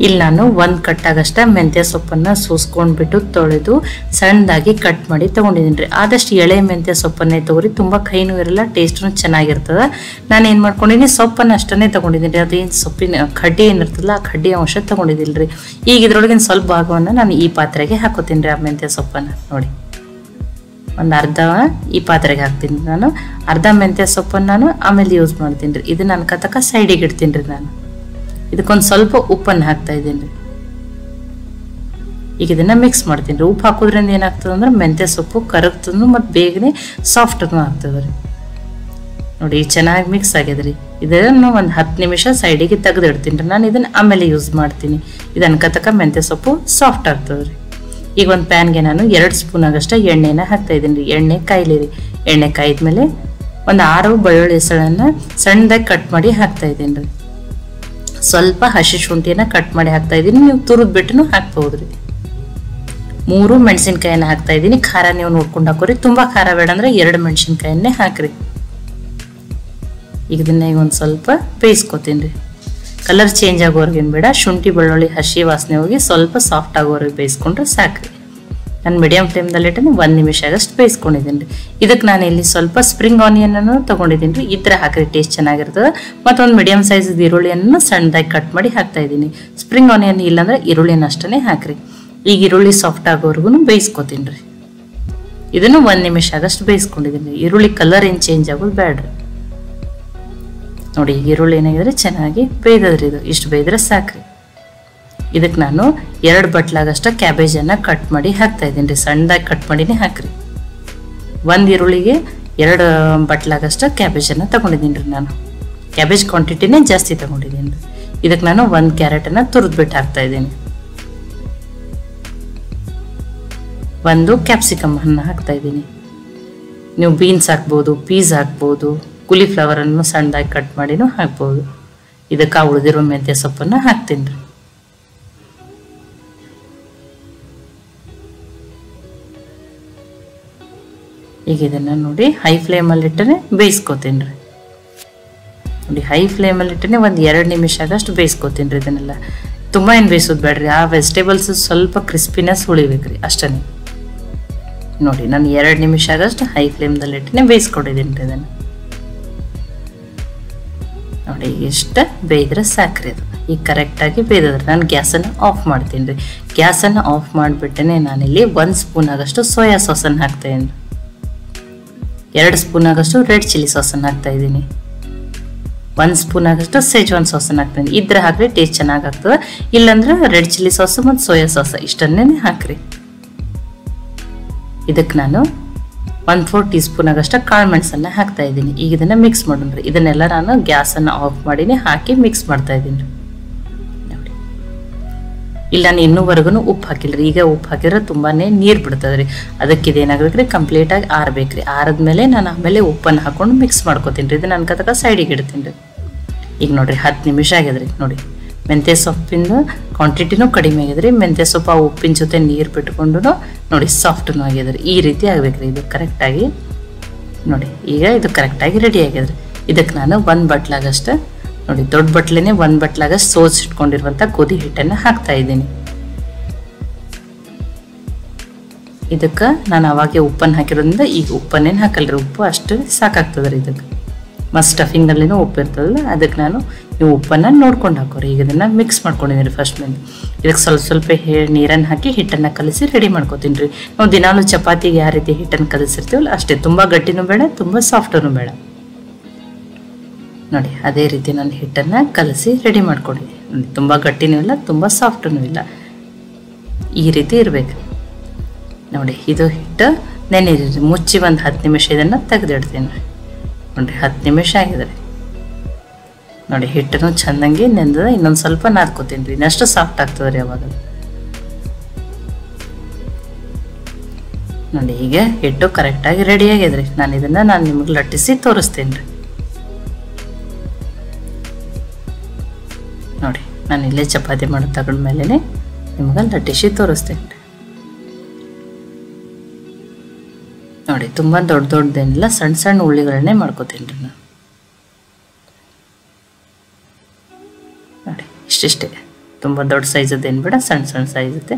ಇಲ್ಲಿ ನಾನು 1 ಕಟ್ಟಾಗಷ್ಟ ಮೆಂತ್ಯ ಸೊಪ್ಪನ್ನ ಸೂಸ್ಕೊಂಡ್ಬಿಟ್ಟು ತೊಳೆದು ಸಣ್ಣದಾಗಿ ಕಟ್ ಮಾಡಿ ತಗೊಂಡಿದ್ದೀನಿ. ಆದಷ್ಟು ಎಳೆ ಮೆಂತ್ಯ ಸೊಪ್ಪನ್ನೇ ತಗೋರಿ, ತುಂಬಾ ಕೈನೂ ಇರಲ್ಲ, ಟೇಸ್ಟ್ನು ಚೆನ್ನಾಗಿರ್ತದ. ನಾನು ಏನ್ ಮಾಡ್ಕೊಂಡಿನಿ, ಸೊಪ್ಪನ್ನ ಅಷ್ಟನ್ನೇ ತಗೊಂಡಿದ್ದೀನಿ. ಅದೇನು ಸೊಪ್ಪಿನ ಕಡ್ಡಿ ಏನಿರ್ತಲ್ಲ ಆ ಕಡ್ಡಿ ಅಂಶ ತಗೊಂಡಿದ್ದಿಲ್ರಿ. ಈಗ ಇದ್ರೊಳಗಿನ ಸ್ವಲ್ಪ ಭಾಗವನ್ನ ನಾನು ಈ ಪಾತ್ರೆಗೆ ಹಾಕೋತೀನಿ ರೀ. ಆ ಮೆಂತ್ಯ ಸೊಪ್ಪನ್ನ ನೋಡಿ ಒಂದು ಅರ್ಧ ಈ ಪಾತ್ರೆಗೆ ಹಾಕ್ತೀನಿ. ನಾನು ಅರ್ಧ ಮೆಂತ್ಯ ಸೊಪ್ಪನ್ನು ನಾನು ಆಮೇಲೆ ಯೂಸ್ ಮಾಡ್ತೀನಿ ರೀ. ಇದನ್ನ ಅನ್ಕತಕ್ಕ ಸೈಡಿಗೆ ಇಡ್ತೀನಿ ರೀ. ನಾನು ಇದಕ್ಕೊಂದು ಸ್ವಲ್ಪ ಉಪ್ಪನ್ನು ಹಾಕ್ತಾ ಇದ್ದೀನಿ ರೀ. ಈಗ ಇದನ್ನ ಮಿಕ್ಸ್ ಮಾಡ್ತೀನಿ ರೀ. ಉಪ್ಪು ಹಾಕೋದ್ರಿಂದ ಏನಾಗ್ತದೆ ಅಂದ್ರೆ ಮೆಂತ್ಯ ಸೊಪ್ಪು ಕರಗ್ತದನು ಮತ್ತು ಬೇಗನೆ ಸಾಫ್ಟನ್ನು ಆಗ್ತದೆ ರೀ. ನೋಡಿ ಚೆನ್ನಾಗಿ ಮಿಕ್ಸ್ ಆಗ್ಯದ್ರಿ. ಇದನ್ನು ಒಂದು 10 ನಿಮಿಷ ಸೈಡಿಗೆ ತೆಗೆದು ಇಡ್ತೀನಿ ರೀ. ನಾನು ಇದನ್ನ ಆಮೇಲೆ ಯೂಸ್ ಮಾಡ್ತೀನಿ. ಇದು ಅನ್ಕತಕ್ಕ ಮೆಂತ್ಯ ಸೊಪ್ಪು ಸಾಫ್ಟ್ ಆಗ್ತದೆ ರೀ. ಈಗ ಒಂದು ಪ್ಯಾನ್ಗೆ ನಾನು 2 ಸ್ಪೂನ್ ಆಗಷ್ಟ ಎಣ್ಣೆನ ಹಾಕ್ತಾ ಇದ್ದೀನಿ ರೀ. ಎಣ್ಣೆ ಕಾಯ್ಲಿ ರೀ. ಎಣ್ಣೆ ಕಾಯ್ದ್ಮೇಲೆ ಒಂದು 6 ಬೆಳ್ಳುಳ್ಳಿ ಹೆಸಳನ್ನ ಸಣ್ಣದಾಗಿ ಕಟ್ ಮಾಡಿ ಹಾಕ್ತಾ ಇದ್ದೀನಿ ರೀ. ಸ್ವಲ್ಪ ಹಸಿ ಶುಂಠಿನ ಕಟ್ ಮಾಡಿ ಹಾಕ್ತಾ ಇದ್ದೀನಿ. ನೀವು ತುರಿದ್ ಬಿಟ್ಟು ಹಾಕ್ಬಹುದ್ರಿ. 3 ಮೆಣಸಿನ್ಕಾಯಿನ ಹಾಕ್ತಾ ಇದ್ದೀನಿ. ಖಾರ ನೀವು ನೋಡ್ಕೊಂಡು ಹಾಕೋರಿ. ತುಂಬಾ ಖಾರ ಬೇಡ ಅಂದ್ರೆ 2 ಮೆಣಸಿನ್ಕಾಯನ್ನೇ ಹಾಕ್ರಿ. ಈಗ ಇದನ್ನ ಈಗ ಒಂದು ಸ್ವಲ್ಪ ಬೇಯಿಸ್ಕೊತೀನಿ ರೀ. ಕಲರ್ ಚೇಂಜ್ ಆಗೋರ್ಗೇನು ಬೇಡ. ಶುಂಠಿ ಬೆಳ್ಳುಳ್ಳಿ ಹಸಿ ವಾಸನೆ ಹೋಗಿ ಸ್ವಲ್ಪ ಸಾಫ್ಟ್ ಆಗೋವರೆಗೆ ಬೇಯಿಸ್ಕೊಂಡ್ರೆ ಸಾಕ್ರಿ. ನಾನು ಮೀಡಿಯಂ ಫ್ಲೇಮ್ದಲ್ಲಿ ಇಟ್ಟು 1 ನಿಮಿಷ ಆಗಷ್ಟು ಬೇಯಿಸ್ಕೊಂಡಿದ್ದೀನಿ ರೀ. ಇದಕ್ಕೆ ನಾನು ಇಲ್ಲಿ ಸ್ವಲ್ಪ ಸ್ಪ್ರಿಂಗ್ ಆನಿಯನ್ ಅನ್ನು ತಗೊಂಡಿದ್ದೀನಿ ರೀ. ಈ ಥರ ಹಾಕ್ರಿ, ಟೇಸ್ಟ್ ಚೆನ್ನಾಗಿರ್ತದೆ. ಮತ್ತೊಂದು ಮೀಡಿಯಂ ಸೈಜ್ ಈರುಳ್ಳಿಯನ್ನು ಸಣ್ಣದಾಗಿ ಕಟ್ ಮಾಡಿ ಹಾಕ್ತಾ ಇದ್ದೀನಿ. ಸ್ಪ್ರಿಂಗ್ ಆನಿಯನ್ ಇಲ್ಲಾಂದ್ರೆ ಈರುಳ್ಳಿನ ಅಷ್ಟೇ ಹಾಕ್ರಿ. ಈಗ ಈರುಳ್ಳಿ ಸಾಫ್ಟ್ ಆಗೋವರೆಗೂ ಬೇಯಿಸ್ಕೊತೀನಿ ರೀ. ಇದನ್ನು 1 ನಿಮಿಷ ಆಗಷ್ಟು ಬೇಯಿಸ್ಕೊಂಡಿದ್ದೀನಿ. ಈರುಳ್ಳಿ ಕಲರ್ ಏನು ಚೇಂಜ್ ಆಗೋದು ಬೇಡ್ರಿ. ನೋಡಿ ಈಗ ಈರುಳ್ಳಿ ಏನಾಗಿದ್ರೆ ಚೆನ್ನಾಗಿ ಬೇಯ್ದದ್ರಿ. ಇದು ಇಷ್ಟು ಬೇಯ್ದ್ರೆ ಸಾಕ್ರಿ. ಇದಕ್ಕೆ ನಾನು 2 ಬಟ್ಲಾಗಷ್ಟ ಕ್ಯಾಬೇಜನ್ನು ಕಟ್ ಮಾಡಿ ಹಾಕ್ತಾ ಇದ್ದೀನಿ ರೀ. ಸಣ್ಣದಾಗಿ ಕಟ್ ಮಾಡಿನೇ ಹಾಕ್ರಿ. 1 ಈರುಳ್ಳಿಗೆ 2 ಬಟ್ಲಾಗಷ್ಟ ಕ್ಯಾಬೇಜನ್ನು ತಗೊಂಡಿದ್ದೀನಿ ರೀ. ನಾನು ಕ್ಯಾಬೇಜ್ ಕ್ವಾಂಟಿಟಿನೇ ಜಾಸ್ತಿ ತಗೊಂಡಿದ್ದೀನಿ ರೀ. ಇದಕ್ಕೆ ನಾನು 1 ಕ್ಯಾರೆಟನ್ನು ತುರಿದ್ಬಿಟ್ಟು ಹಾಕ್ತಾ ಇದ್ದೀನಿ. 1 ಕ್ಯಾಪ್ಸಿಕಮ್ ಅನ್ನು ಹಾಕ್ತಾ ಇದ್ದೀನಿ. ನೀವು ಬೀನ್ಸ್ ಹಾಕ್ಬೋದು, ಪೀಸ್ ಹಾಕ್ಬೋದು, ಕುಲಿಫ್ಲವರ್ ಅನ್ನು ಸಣ್ಣದಾಗಿ ಕಟ್ ಮಾಡಿನೂ ಹಾಕ್ಬೋದು. ಇದಕ್ಕೆ ಉಳಿದಿರೋ ಮೆಂತ್ಯ ಸೊಪ್ಪನ್ನು ಹಾಕ್ತೀನಿ ರೀ. ಈಗ ಇದನ್ನ ನೋಡಿ ಹೈ ಫ್ಲೇಮಲ್ಲಿ ಇಟ್ಟರೆ ಬೇಯಿಸ್ಕೊತೀನಿ ರೀ. ನೋಡಿ ಹೈ ಫ್ಲೇಮಲ್ಲಿ ಇಟ್ಟರೆ ಒಂದು 2 ನಿಮಿಷ ಆಗಷ್ಟು ಬೇಯಿಸ್ಕೊತೀನಿ ರೀ. ಇದನ್ನೆಲ್ಲ ತುಂಬ ಏನು ಬೇಯಿಸೋದು ಬೇಡ್ರಿ. ಆ ವೆಜಿಟೇಬಲ್ಸ್ ಸ್ವಲ್ಪ ಕ್ರಿಸ್ಪಿನೆಸ್ ಉಳಿಬೇಕ್ರಿ ಅಷ್ಟೇ. ನೋಡಿ ನಾನು 2 ನಿಮಿಷ ಆಗಷ್ಟು ಹೈ ಫ್ಲೇಮ್ದಲ್ಲಿ ಇಟ್ಟನೆ ಬೇಯಿಸ್ಕೊಂಡಿದ್ದೀನಿ ರೀ. ಇದನ್ನು ನೋಡಿ ಎಷ್ಟು ಬೇಯಿದ್ರೆ ಸಾಕ್ರಿ. ಅದು ಈಗ ಕರೆಕ್ಟಾಗಿ ಬೇಯ್ದದ್ರೆ ನಾನು ಗ್ಯಾಸನ್ನು ಆಫ್ ಮಾಡ್ತೀನಿ ರೀ. ಗ್ಯಾಸನ್ನು ಆಫ್ ಮಾಡಿಬಿಟ್ಟೆ ನಾನಿಲ್ಲಿ 1 ಸ್ಪೂನ್ ಆಗಷ್ಟು ಸೋಯಾ ಸಾಸನ್ನು ಹಾಕ್ತಾಯಿದ್ದೀನಿ. 2 ಸ್ಪೂನ್ ಆಗಷ್ಟು ರೆಡ್ ಚಿಲ್ಲಿ ಸಾಸನ್ನು ಹಾಕ್ತಾ ಇದ್ದೀನಿ. 1 ಸ್ಪೂನ್ ಆಗಷ್ಟು ಸೆಜ್ವಾನ್ ಸಾಸನ್ನು ಹಾಕ್ತೀನಿ. ಇದ್ರೆ ಹಾಕ್ರಿ, ಟೇಸ್ಟ್ ಚೆನ್ನಾಗಿ ಆಗ್ತದೆ. ಇಲ್ಲಾಂದ್ರೆ ರೆಡ್ ಚಿಲ್ಲಿ ಸಾಸು ಮತ್ತು ಸೋಯಾ ಸಾಸ್ ಇಷ್ಟನ್ನೇ ಹಾಕ್ರಿ. ಇದಕ್ಕೆ ನಾನು 1/4 ಟೀ ಸ್ಪೂನ್ ಆಗಷ್ಟ ಕಾಳು ಮೆಣಸನ್ನು ಹಾಕ್ತಾ ಇದ್ದೀನಿ. ಈಗ ಇದನ್ನ ಮಿಕ್ಸ್ ಮಾಡೋಣ್ರಿ. ಇದನ್ನೆಲ್ಲ ನಾನು ಗ್ಯಾಸನ್ನು ಆಫ್ ಮಾಡಿನೇ ಹಾಕಿ ಮಿಕ್ಸ್ ಮಾಡ್ತಾ ಇದ್ದೀನಿ. ನೋಡಿ ಇಲ್ಲ ನಾನು ಇನ್ನೂವರೆಗೂ ಉಪ್ಪು ಹಾಕಿಲ್ರಿ. ಈಗ ಉಪ್ಪು ಹಾಕಿದ್ರೆ ತುಂಬಾನೇ ನೀರು ಬಿಡ್ತದ್ರಿ. ಅದಕ್ಕೆ ಇದೇನಾಗಬೇಕ್ರಿ, ಕಂಪ್ಲೀಟಾಗಿ ಆರಬೇಕ್ರಿ. ಆರದ್ಮೇಲೆ ನಾನು ಆಮೇಲೆ ಉಪ್ಪನ್ನು ಹಾಕೊಂಡು ಮಿಕ್ಸ್ ಮಾಡ್ಕೋತೀನಿ ರೀ. ಇದನ್ನ ಅನ್ಕತಕ್ಕ ಸೈಡಿಗೆ ಇಡ್ತೀನಿ ರೀ. ಈಗ ನೋಡ್ರಿ 10 ನಿಮಿಷ ಆಗ್ಯದ್ರಿ. ನೋಡಿ ಮೆಂತ್ಯ ಸೊಪ್ಪಿಂದು ಕ್ವಾಂಟಿಟಿನೂ ಕಡಿಮೆ ಆಗಿದ್ರಿ. ಮೆಂತ್ಯ ಸೊಪ್ಪು ಉಪ್ಪಿನ ಜೊತೆ ನೀರು ಬಿಟ್ಕೊಂಡು ನೋಡಿ ಸಾಫ್ಟೂ ಆಗಿದ್ರಿ. ಈ ರೀತಿ ಆಗ್ಬೇಕ್ರಿ ಇದು ಕರೆಕ್ಟಾಗಿ. ನೋಡಿ ಈಗ ಇದು ಕರೆಕ್ಟಾಗಿ ರೆಡಿ ಆಗ್ಯದ್ರಿ. ಇದಕ್ಕೆ ನಾನು 1 ಬಟ್ಲಾಗಷ್ಟ ನೋಡಿ ದೊಡ್ಡ ಬಟ್ಲೇನೆ 1 ಬಟ್ಲಾಗಷ್ಟು ಸೋಸಿಟ್ಕೊಂಡಿರುವಂಥ ಗೋಧಿ ಹಿಟ್ಟನ್ನು ಹಾಕ್ತಾ ಇದ್ದೀನಿ. ಇದಕ್ಕೆ ನಾನು ಅವಾಗೆ ಉಪ್ಪನ್ನು ಹಾಕಿರೋದ್ರಿಂದ ಈಗ ಉಪ್ಪನ್ನೇನು ಹಾಕಲ್ರಿ. ಉಪ್ಪು ಅಷ್ಟು ಸಾಕಾಗ್ತದ್ರಿ ಇದಕ್ಕೆ. ಮತ್ತು ಸ್ಟಫಿಂಗಲ್ಲಿನೂ ಉಪ್ಪು ಇರ್ತದಲ್ಲ, ಅದಕ್ಕೆ ನಾನು ನೀವು ಉಪ್ಪನ್ನು ನೋಡ್ಕೊಂಡು ಹಾಕೋರಿ. ಈಗ ಇದನ್ನು ಮಿಕ್ಸ್ ಮಾಡ್ಕೊಂಡಿದ್ದೀನಿ ಫಸ್ಟ್ ಮೇಲೆ. ಇದಕ್ಕೆ ಸ್ವಲ್ಪ ನೀರನ್ನು ಹಾಕಿ ಹಿಟ್ಟನ್ನು ಕಲಸಿ ರೆಡಿ ಮಾಡ್ಕೊತೀನಿ ರೀ. ನಾವು ದಿನಾಲು ಚಪಾತಿಗೆ ಯಾವ ರೀತಿ ಹಿಟ್ಟನ್ನು ಕಲಿಸಿರ್ತೀವಲ್ಲ ಅಷ್ಟೇ. ತುಂಬ ಗಟ್ಟಿನೂ ಬೇಡ, ತುಂಬ ಸಾಫ್ಟೂ ಬೇಡ. ನೋಡಿ ಅದೇ ರೀತಿ ನಾನು ಹಿಟ್ಟನ್ನು ಕಲಸಿ ರೆಡಿ ಮಾಡ್ಕೊಂಡಿದ್ದೀನಿ. ತುಂಬ ಗಟ್ಟಿನೂ ಇಲ್ಲ, ತುಂಬ ಸಾಫ್ಟೂ ಇಲ್ಲ, ಈ ರೀತಿ ಇರಬೇಕು. ನೋಡಿ ಇದು ಹಿಟ್ಟು ನೆನೆರಿ. ಮುಚ್ಚಿ ಒಂದು 10 ನಿಮಿಷ ಇದನ್ನು ತೆಗೆದಿಡ್ತೀನಿ ರೀ. ನೋಡಿ 10 ನಿಮಿಷ ಆಗಿದೆ. ನೋಡಿ ಹಿಟ್ಟನ್ನು ಚೆನ್ನಾಗಿ ನೆಂದದ. ಇನ್ನೊಂದು ಸ್ವಲ್ಪ ನಾದ್ಕೋತೀನಿ ರೀ. ಇನ್ನಷ್ಟು ಸಾಫ್ಟ್ ಆಗ್ತದೆ ರೀ ಅವಾಗ. ನೋಡಿ ಈಗ ಹಿಟ್ಟು ಕರೆಕ್ಟಾಗಿ ರೆಡಿ ಆಗ್ಯದ್ರಿ. ನಾನು ನಿಮಗೆ ಲಟ್ಟಿಸಿ ತೋರಿಸ್ತೀನಿ ರೀ. ನೋಡಿ ನಾನು ಇಲ್ಲೇ ಚಪಾತಿ ಮಾಡಿ ತಗೊಂಡ್ಮೇಲೆ ನಿಮಗೆ ಲಟ್ಟಿಸಿ ತೋರಿಸ್ತೀನಿ ರೀ. ನೋಡಿ ತುಂಬ ದೊಡ್ಡದೇನಿಲ್ಲ, ಸಣ್ಣ ಸಣ್ಣ ಉಳ್ಳಿಗಳನ್ನೇ ಮಾಡ್ಕೋತೀನಿ ರೀ ನಾನು. ನೋಡಿ ಇಷ್ಟಿಷ್ಟೇ. ತುಂಬ ದೊಡ್ಡ ಸೈಜದ್ದೇನು ಬೇಡ, ಸಣ್ಣ ಸಣ್ಣ ಸೈಜತ್ತೆ.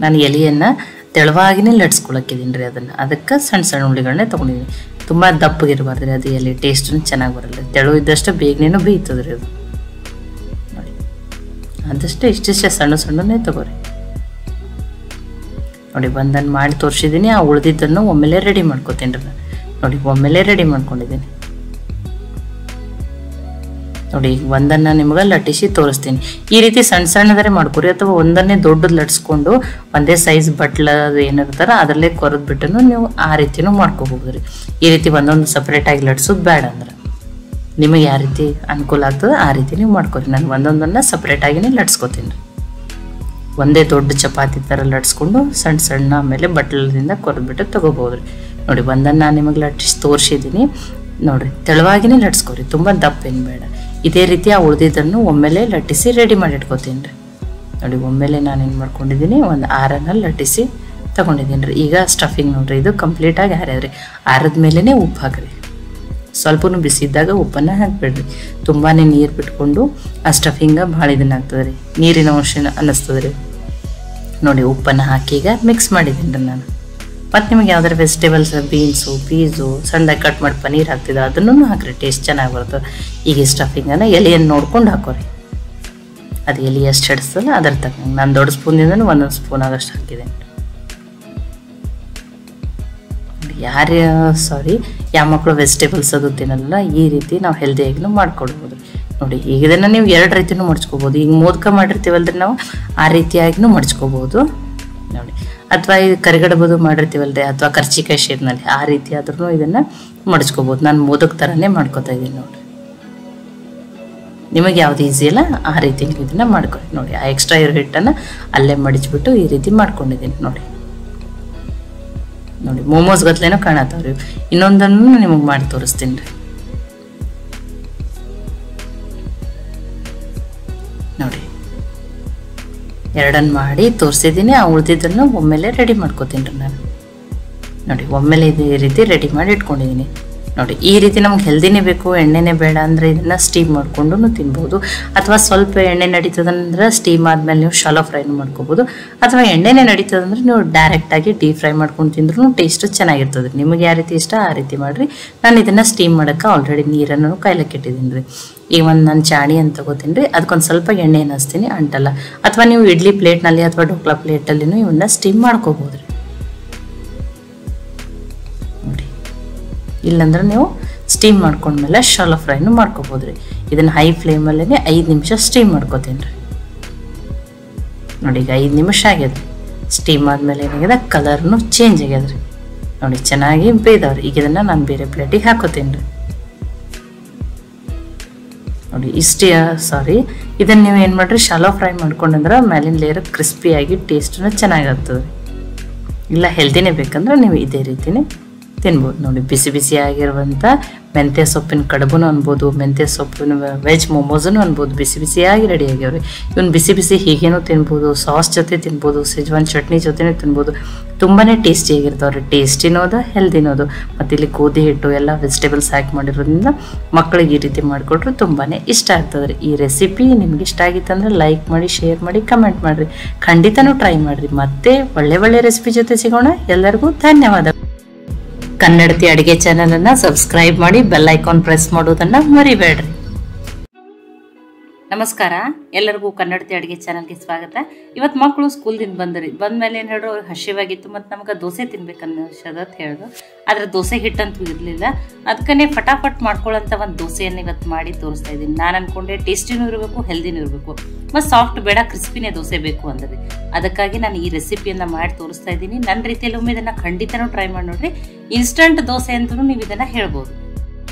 ನಾನು ಎಲೆಯನ್ನು ತೆಳುವಾಗಿನೇ ಲಟ್ಸ್ಕೊಳಕ್ಕಿದ್ದೀನಿ ರೀ. ಅದಕ್ಕೆ ಸಣ್ಣ ಸಣ್ಣ ಉಳ್ಳಿಗಳನ್ನೇ ತೊಗೊಂಡಿದ್ದೀನಿ. ತುಂಬ ದಪ್ಪಗಿರಬಾರ್ದು ರೀ, ಅದು ಎಲೆ ಟೇಸ್ಟೂ ಚೆನ್ನಾಗಿ ಬರಲ್ಲ. ತೆಳು ಇದ್ದಷ್ಟು ಬೇಗನೆ ಬೇಯ್ತದೆ ರೀ ಅದು. ನೋಡಿ ಆದಷ್ಟು ಇಷ್ಟಿಷ್ಟೇ ಸಣ್ಣ ಸಣ್ಣನೇ ತಗೋರಿ. ನೋಡಿ ಒಂದನ್ನು ಮಾಡಿ ತೋರಿಸಿದ್ದೀನಿ. ಆ ಉಳಿದಿದ್ದನ್ನು ಒಮ್ಮೆಲೆ ರೆಡಿ ಮಾಡ್ಕೊತೀನಿ ರೀ. ನೋಡಿ ಒಮ್ಮೆಲೆ ರೆಡಿ ಮಾಡ್ಕೊಂಡಿದ್ದೀನಿ. ನೋಡಿ ಈಗ ಒಂದನ್ನು ನಿಮ್ಗೆ ಲಟ್ಟಿಸಿ ತೋರಿಸ್ತೀನಿ. ಈ ರೀತಿ ಸಣ್ಣ ಸಣ್ಣದರೆ ಮಾಡ್ಕೊರಿ, ಅಥವಾ ಒಂದನ್ನೇ ದೊಡ್ಡದು ಲಟ್ಸ್ಕೊಂಡು ಒಂದೇ ಸೈಜ್ ಬಟ್ಲ ಏನಿರ್ತಾರ ಅದರಲ್ಲೇ ಕೊರೆದ್ಬಿಟ್ಟು ನೀವು ಆ ರೀತಿನೂ ಮಾಡ್ಕೋಬಹುದು ರೀ. ಈ ರೀತಿ ಒಂದೊಂದು ಸಪ್ರೇಟಾಗಿ ಲಟ್ಸೋದು ಬೇಡ ಅಂದ್ರೆ ನಿಮಗೆ ಯಾವ ರೀತಿ ಅನುಕೂಲ ಆಗ್ತದೆ ಆ ರೀತಿ ನೀವು ಮಾಡ್ಕೊರಿ. ನಾನು ಒಂದೊಂದನ್ನು ಸಪ್ರೇಟಾಗಿನೇ ಲಟ್ಸ್ಕೊತೀನಿ ರೀ. ಒಂದೇ ದೊಡ್ಡ ಚಪಾತಿ ಥರ ಲಟ್ಸ್ಕೊಂಡು ಸಣ್ಣ ಸಣ್ಣ ಆಮೇಲೆ ಬಟ್ಲದಿಂದ ಕೊರೆದ್ಬಿಟ್ಟು ತೊಗೋಬೋದು ರೀ. ನೋಡಿ ಒಂದನ್ನು ನಾನು ನಿಮಗೆ ಲಟ್ಟಿಸಿ ತೋರಿಸಿದ್ದೀನಿ. ನೋಡಿರಿ ತೆಳುವಾಗಿನೇ ಲಟ್ಸ್ಕೊರಿ, ತುಂಬ ದಪ್ಪ ಏನು ಬೇಡ. ಇದೇ ರೀತಿ ಆ ಉಳಿದಿದ್ದನ್ನು ಒಮ್ಮೆಲೆ ಲಟ್ಟಿಸಿ ರೆಡಿ ಮಾಡಿ ಇಟ್ಕೊತೀನಿ ರೀ. ನೋಡಿ ಒಮ್ಮೆಲೆ ನಾನೇನು ಮಾಡ್ಕೊಂಡಿದ್ದೀನಿ, ಒಂದು 6 ಲಟ್ಟಿಸಿ ತೊಗೊಂಡಿದ್ದೀನಿ ರೀ. ಈಗ ಸ್ಟಫಿಂಗ್ ನೋಡಿರಿ, ಇದು ಕಂಪ್ಲೀಟಾಗಿ ಆರ್ಯಾದ್ರಿ. ಆರದ ಮೇಲೇ ಉಪ್ಪು ಹಾಕ್ರಿ. ಸ್ವಲ್ಪನೂ ಬಿಸಿ ಇದ್ದಾಗ ಉಪ್ಪನ್ನು ಹಾಕಿಬಿಡ್ರಿ. ತುಂಬಾ ನೀರು ಬಿಟ್ಕೊಂಡು ಆ ಸ್ಟಫಿಂಗ ಭಾಳ ಇದನ್ನಾಗ್ತದೆ ರೀ, ನೀರಿನ ಅಂಶ ಅನ್ನಿಸ್ತದೆ ರೀ. ನೋಡಿ ಉಪ್ಪನ್ನು ಹಾಕಿ ಈಗ ಮಿಕ್ಸ್ ಮಾಡಿದ್ದೀನಿ ರೀ ನಾನು. ಮತ್ತು ನಿಮಗೆ ಯಾವ್ದಾರು ವೆಜಿಟೇಬಲ್ಸ್, ಬೀನ್ಸು, ಪೀಸು ಸಣ್ಣದಾಗಿ ಕಟ್ ಮಾಡಿ ಪನ್ನೀರ್ ಹಾಕ್ತಿದ್ದೆ ಅದನ್ನು ಹಾಕ್ರಿ, ಟೇಸ್ಟ್ ಚೆನ್ನಾಗಿ ಬರ್ತದೆ. ಈಗ ಸ್ಟಫಿಂಗನ್ನು ಎಲೆಯನ್ನು ನೋಡ್ಕೊಂಡು ಹಾಕೋರಿ. ಅದು ಎಲೆ ಎಷ್ಟು ಹಿಡಿಸ್ತಲ್ಲ ಅದರ ತಕ್ಕಂಗೆ ನಾನು ದೊಡ್ಡ ಸ್ಪೂನಿಂದ 1 ಸ್ಪೂನ್ ಆಗಷ್ಟು ಹಾಕಿದ್ದೇನೆ. ಯಾವ ಮಕ್ಕಳು ವೆಜಿಟೇಬಲ್ಸ್ ಅದು ತಿನ್ನಲ್ಲ, ಈ ರೀತಿ ನಾವು ಹೆಲ್ದಿಯಾಗಿನೂ ಮಾಡ್ಕೊಡ್ಬೋದು. ನೋಡಿ ಈಗ ಇದನ್ನು ನೀವು 2 ರೀತಿನೂ ಮಡ್ಚ್ಕೋಬೋದು. ಈಗ ಮೋದಕ ಮಾಡಿರ್ತೀವಲ್ರಿ ನಾವು, ಆ ರೀತಿಯಾಗಿನೂ ಮಡ್ಚ್ಕೋಬೋದು ನೋಡಿ. ಅಥವಾ ಇದು ಕರಿಗಡಬದು ಮಾಡಿರ್ತೀವಲ್ರಿ, ಅಥವಾ ಕರ್ಚಿಕಾಯಿ ಶೇಪ್ನಲ್ಲಿ, ಆ ರೀತಿ ಆದ್ರೂ ಇದನ್ನು ಮಡ್ಚ್ಕೋಬೋದು. ನಾನು ಮೋದಕ ಥರನೇ ಮಾಡ್ಕೊತಾ ಇದ್ದೀನಿ ನೋಡಿ. ನಿಮಗೆ ಯಾವ್ದು ಈಸಿ ಅಲ್ಲ ಆ ರೀತಿ ನೀವು ಇದನ್ನು ಮಾಡ್ಕೊಳ್ಳಿ. ನೋಡಿ ಆ ಎಕ್ಸ್ಟ್ರಾ ಇರೋ ಹಿಟ್ಟನ್ನು ಅಲ್ಲೇ ಮಡಿಚ್ಬಿಟ್ಟು ಈ ರೀತಿ ಮಾಡ್ಕೊಂಡಿದ್ದೀನಿ ನೋಡಿ. ನೋಡಿ ಮೋಮೋಸ್ ಗತ್ಲೇನೋ ಕಾಣತ್ತವ್ರಿ. ಇನ್ನೊಂದನ್ನು ನಿಮಗೆ ಮಾಡಿ ತೋರಿಸ್ತೀನಿ ರೀ. ನೋಡಿ 2 ಮಾಡಿ ತೋರಿಸಿದ್ದೀನಿ. ಆ ಉಳಿದಿದ್ದನ್ನು ಒಮ್ಮೆಲೆ ರೆಡಿ ಮಾಡ್ಕೋತೀನಿ ರೀ ನಾನು. ನೋಡಿ ಒಮ್ಮೆಲೆ ಇದೇ ರೀತಿ ರೆಡಿ ಮಾಡಿ ಇಟ್ಕೊಂಡಿದ್ದೀನಿ. ನೋಡಿ ಈ ರೀತಿ ನಮ್ಗೆ ಹೆಲ್ದಿನೇ ಬೇಕು, ಎಣ್ಣೆನೇ ಬೇಡ ಅಂದರೆ ಇದನ್ನು ಸ್ಟೀಮ್ ಮಾಡ್ಕೊಂಡು ತಿನ್ಬೋದು. ಅಥವಾ ಸ್ವಲ್ಪ ಎಣ್ಣೆ ನಡೀತದಂದ್ರೆ ಸ್ಟೀಮ್ ಆದಮೇಲೆ ನೀವು ಶಾಲೋ ಫ್ರೈನು ಮಾಡ್ಕೋಬೋದು. ಅಥವಾ ಎಣ್ಣೆನೇ ನಡೀತದಂದ್ರೆ ನೀವು ಡೈರೆಕ್ಟಾಗಿ ಡೀಪ್ ಫ್ರೈ ಮಾಡ್ಕೊಂಡು ತಿಂದ್ರೂ ಟೇಸ್ಟ್ ಚೆನ್ನಾಗಿರ್ತದೆ. ನಿಮಗೆ ಯಾವ ರೀತಿ ಇಷ್ಟ ಆ ರೀತಿ ಮಾಡಿರಿ. ನಾನು ಇದನ್ನು ಸ್ಟೀಮ್ ಮಾಡೋಕ್ಕೆ ಆಲ್ರೆಡಿ ನೀರನ್ನು ಕಾಯ್ಲಕ್ಕೆ ಇಟ್ಟಿದ್ದೀನಿ ರೀ. ಈಗ ಒಂದು ನಾನು ಚಾಣಿ ಅಂತ ತಗೋತೀನಿ ರೀ, ಅದಕ್ಕೊಂದು ಸ್ವಲ್ಪ ಎಣ್ಣೆ ಹಚ್ತೀನಿ, ಅಂಟಲ್ಲ. ಅಥವಾ ನೀವು ಇಡ್ಲಿ ಪ್ಲೇಟ್ನಲ್ಲಿ ಅಥವಾ ಢೋಕ್ಲಾ ಪ್ಲೇಟಲ್ಲಿನೂ ಇವನ್ನ ಸ್ಟೀಮ್ ಮಾಡ್ಕೋಬೋದು ರೀ. ನೋಡಿ ಇಲ್ಲಾಂದ್ರೆ ನೀವು ಸ್ಟೀಮ್ ಮಾಡ್ಕೊಂಡ್ಮೇಲೆ ಶಾಲೋ ಫ್ರೈನು ಮಾಡ್ಕೋಬೋದು ರೀ. ಇದನ್ನು ಹೈ ಫ್ಲೇಮಲ್ಲೇ 5 ನಿಮಿಷ ಸ್ಟೀಮ್ ಮಾಡ್ಕೋತೀನಿ ರೀ. ನೋಡಿ ಈಗ 5 ನಿಮಿಷ ಆಗ್ಯದ. ಸ್ಟೀಮ್ ಆದಮೇಲೆ ಏನಾಗ್ಯದ, ಕಲರ್ನು ಚೇಂಜ್ ಆಗ್ಯದ ರೀ. ನೋಡಿ ಚೆನ್ನಾಗಿ ಬೇಯ್ದವ್ರಿ. ಈಗ ಇದನ್ನು ನಾನು ಬೇರೆ ಪ್ಲೇಟಿಗೆ ಹಾಕೋತೀನಿ ರೀ. ನೋಡಿ ಇದನ್ನು ನೀವು ಏನು ಮಾಡಿರಿ, ಶಾಲೋ ಫ್ರೈ ಮಾಡ್ಕೊಂಡ್ರೆ ಮೇಲಿನ ಲೇಯರ್ ಕ್ರಿಸ್ಪಿಯಾಗಿ ಟೇಸ್ಟನ್ನು ಚೆನ್ನಾಗಾಗ್ತದೆ. ಇಲ್ಲ ಹೆಲ್ದಿನೇ ಬೇಕಂದ್ರೆ ನೀವು ಇದೇ ರೀತಿನೇ ತಿನ್ಬೋದು. ನೋಡಿ ಬಿಸಿ ಬಿಸಿಯಾಗಿರುವಂಥ ಮೆಂತ್ಯ ಸೊಪ್ಪಿನ ಕಡುಬುನು ಅನ್ಬೋದು, ಮೆಂತ್ಯ ಸೊಪ್ಪಿನ ವೆಜ್ ಮೊಮೋಸನು ಅನ್ಬೋದು. ಬಿಸಿ ಬಿಸಿಯಾಗಿ ರೆಡಿ ಆಗ್ಯಾವ್ರಿ. ಇವನು ಬಿಸಿ ಬಿಸಿ ಹೀಗೇನೂ ತಿನ್ಬೋದು, ಸಾಸ್ ಜೊತೆ ತಿನ್ಬೋದು, ಸೆಜ್ವಾನ್ ಚಟ್ನಿ ಜೊತೆನೂ ತಿನ್ಬೋದು. ತುಂಬಾ ಟೇಸ್ಟಿಯಾಗಿರ್ತಾವ್ರಿ. ಟೇಸ್ಟಿನೋದು ಹೆಲ್ದಿನೋದು. ಮತ್ತು ಇಲ್ಲಿ ಗೋಧಿ ಹಿಟ್ಟು ಎಲ್ಲ ವೆಜಿಟೇಬಲ್ಸ್ ಹಾಕಿ ಮಾಡಿರೋದ್ರಿಂದ ಮಕ್ಕಳಿಗೆ ಈ ರೀತಿ ಮಾಡಿಕೊಟ್ರೆ ತುಂಬಾ ಇಷ್ಟ ಆಗ್ತದೆ ರೀ. ಈ ರೆಸಿಪಿ ನಿಮ್ಗೆ ಇಷ್ಟ ಆಗಿತ್ತಂದ್ರೆ ಲೈಕ್ ಮಾಡಿ, ಶೇರ್ ಮಾಡಿ, ಕಮೆಂಟ್ ಮಾಡಿರಿ. ಖಂಡಿತನೂ ಟ್ರೈ ಮಾಡಿರಿ. ಮತ್ತೆ ಒಳ್ಳೆ ರೆಸಿಪಿ ಜೊತೆ ಸಿಗೋಣ. ಎಲ್ಲರಿಗೂ ಧನ್ಯವಾದ. ಕನ್ನಡತಿ ಅಡುಗೆ ಚಾನಲನ್ನು ಸಬ್ಸ್ಕ್ರೈಬ್ ಮಾಡಿ, ಬೆಲ್ ಐಕಾನ್ ಪ್ರೆಸ್ ಮಾಡೋದನ್ನು ಮರಿಬೇಡ್ರಿ. ನಮಸ್ಕಾರ, ಎಲ್ಲರಿಗೂ ಕನ್ನಡತಿ ಅಡುಗೆ ಚಾನಲ್ಗೆ ಸ್ವಾಗತ. ಇವತ್ತು ಮಕ್ಕಳು ಸ್ಕೂಲ್ದಿಂದ ಬಂದ್ಮೇಲೆ ಏನು ಹೇಳಿದ್ರು, ಅವ್ರಿಗೆ ಹಸಿವಾಗಿತ್ತು ಮತ್ತು ನಮ್ಗೆ ದೋಸೆ ತಿನ್ಬೇಕನ್ನೋದು ಹೇಳಿದ್ರು. ಆದರೆ ದೋಸೆ ಹಿಟ್ಟಂತೂ ಇರಲಿಲ್ಲ. ಅದಕ್ಕೇ ಫಟಾಫಟ್ ಮಾಡ್ಕೊಳ್ಳೋಂಥ ಒಂದು ದೋಸೆಯನ್ನು ಇವತ್ತು ಮಾಡಿ ತೋರಿಸ್ತಾ ಇದ್ದೀನಿ. ನಾನು ಅಂದ್ಕೊಂಡೆ ಟೇಸ್ಟಿನೂ ಇರಬೇಕು, ಹೆಲ್ದಿನೂ ಇರಬೇಕು, ಮತ್ತು ಸಾಫ್ಟ್ ಬೇಡ, ಕ್ರಿಸ್ಪಿನೇ ದೋಸೆ ಬೇಕು ಅಂದರೆ ಅದಕ್ಕಾಗಿ ನಾನು ಈ ರೆಸಿಪಿಯನ್ನು ಮಾಡಿ ತೋರಿಸ್ತಾ ಇದ್ದೀನಿ. ನನ್ನ ರೀತಿಯಲ್ಲಿ ಒಮ್ಮೆ ಇದನ್ನು ಖಂಡಿತನೂ ಟ್ರೈ ಮಾಡಿ ನೋಡ್ರಿ. ಇನ್ಸ್ಟಂಟ್ ದೋಸೆ ಅಂತಲೂ ನೀವು ಇದನ್ನು ಹೇಳ್ಬೋದು.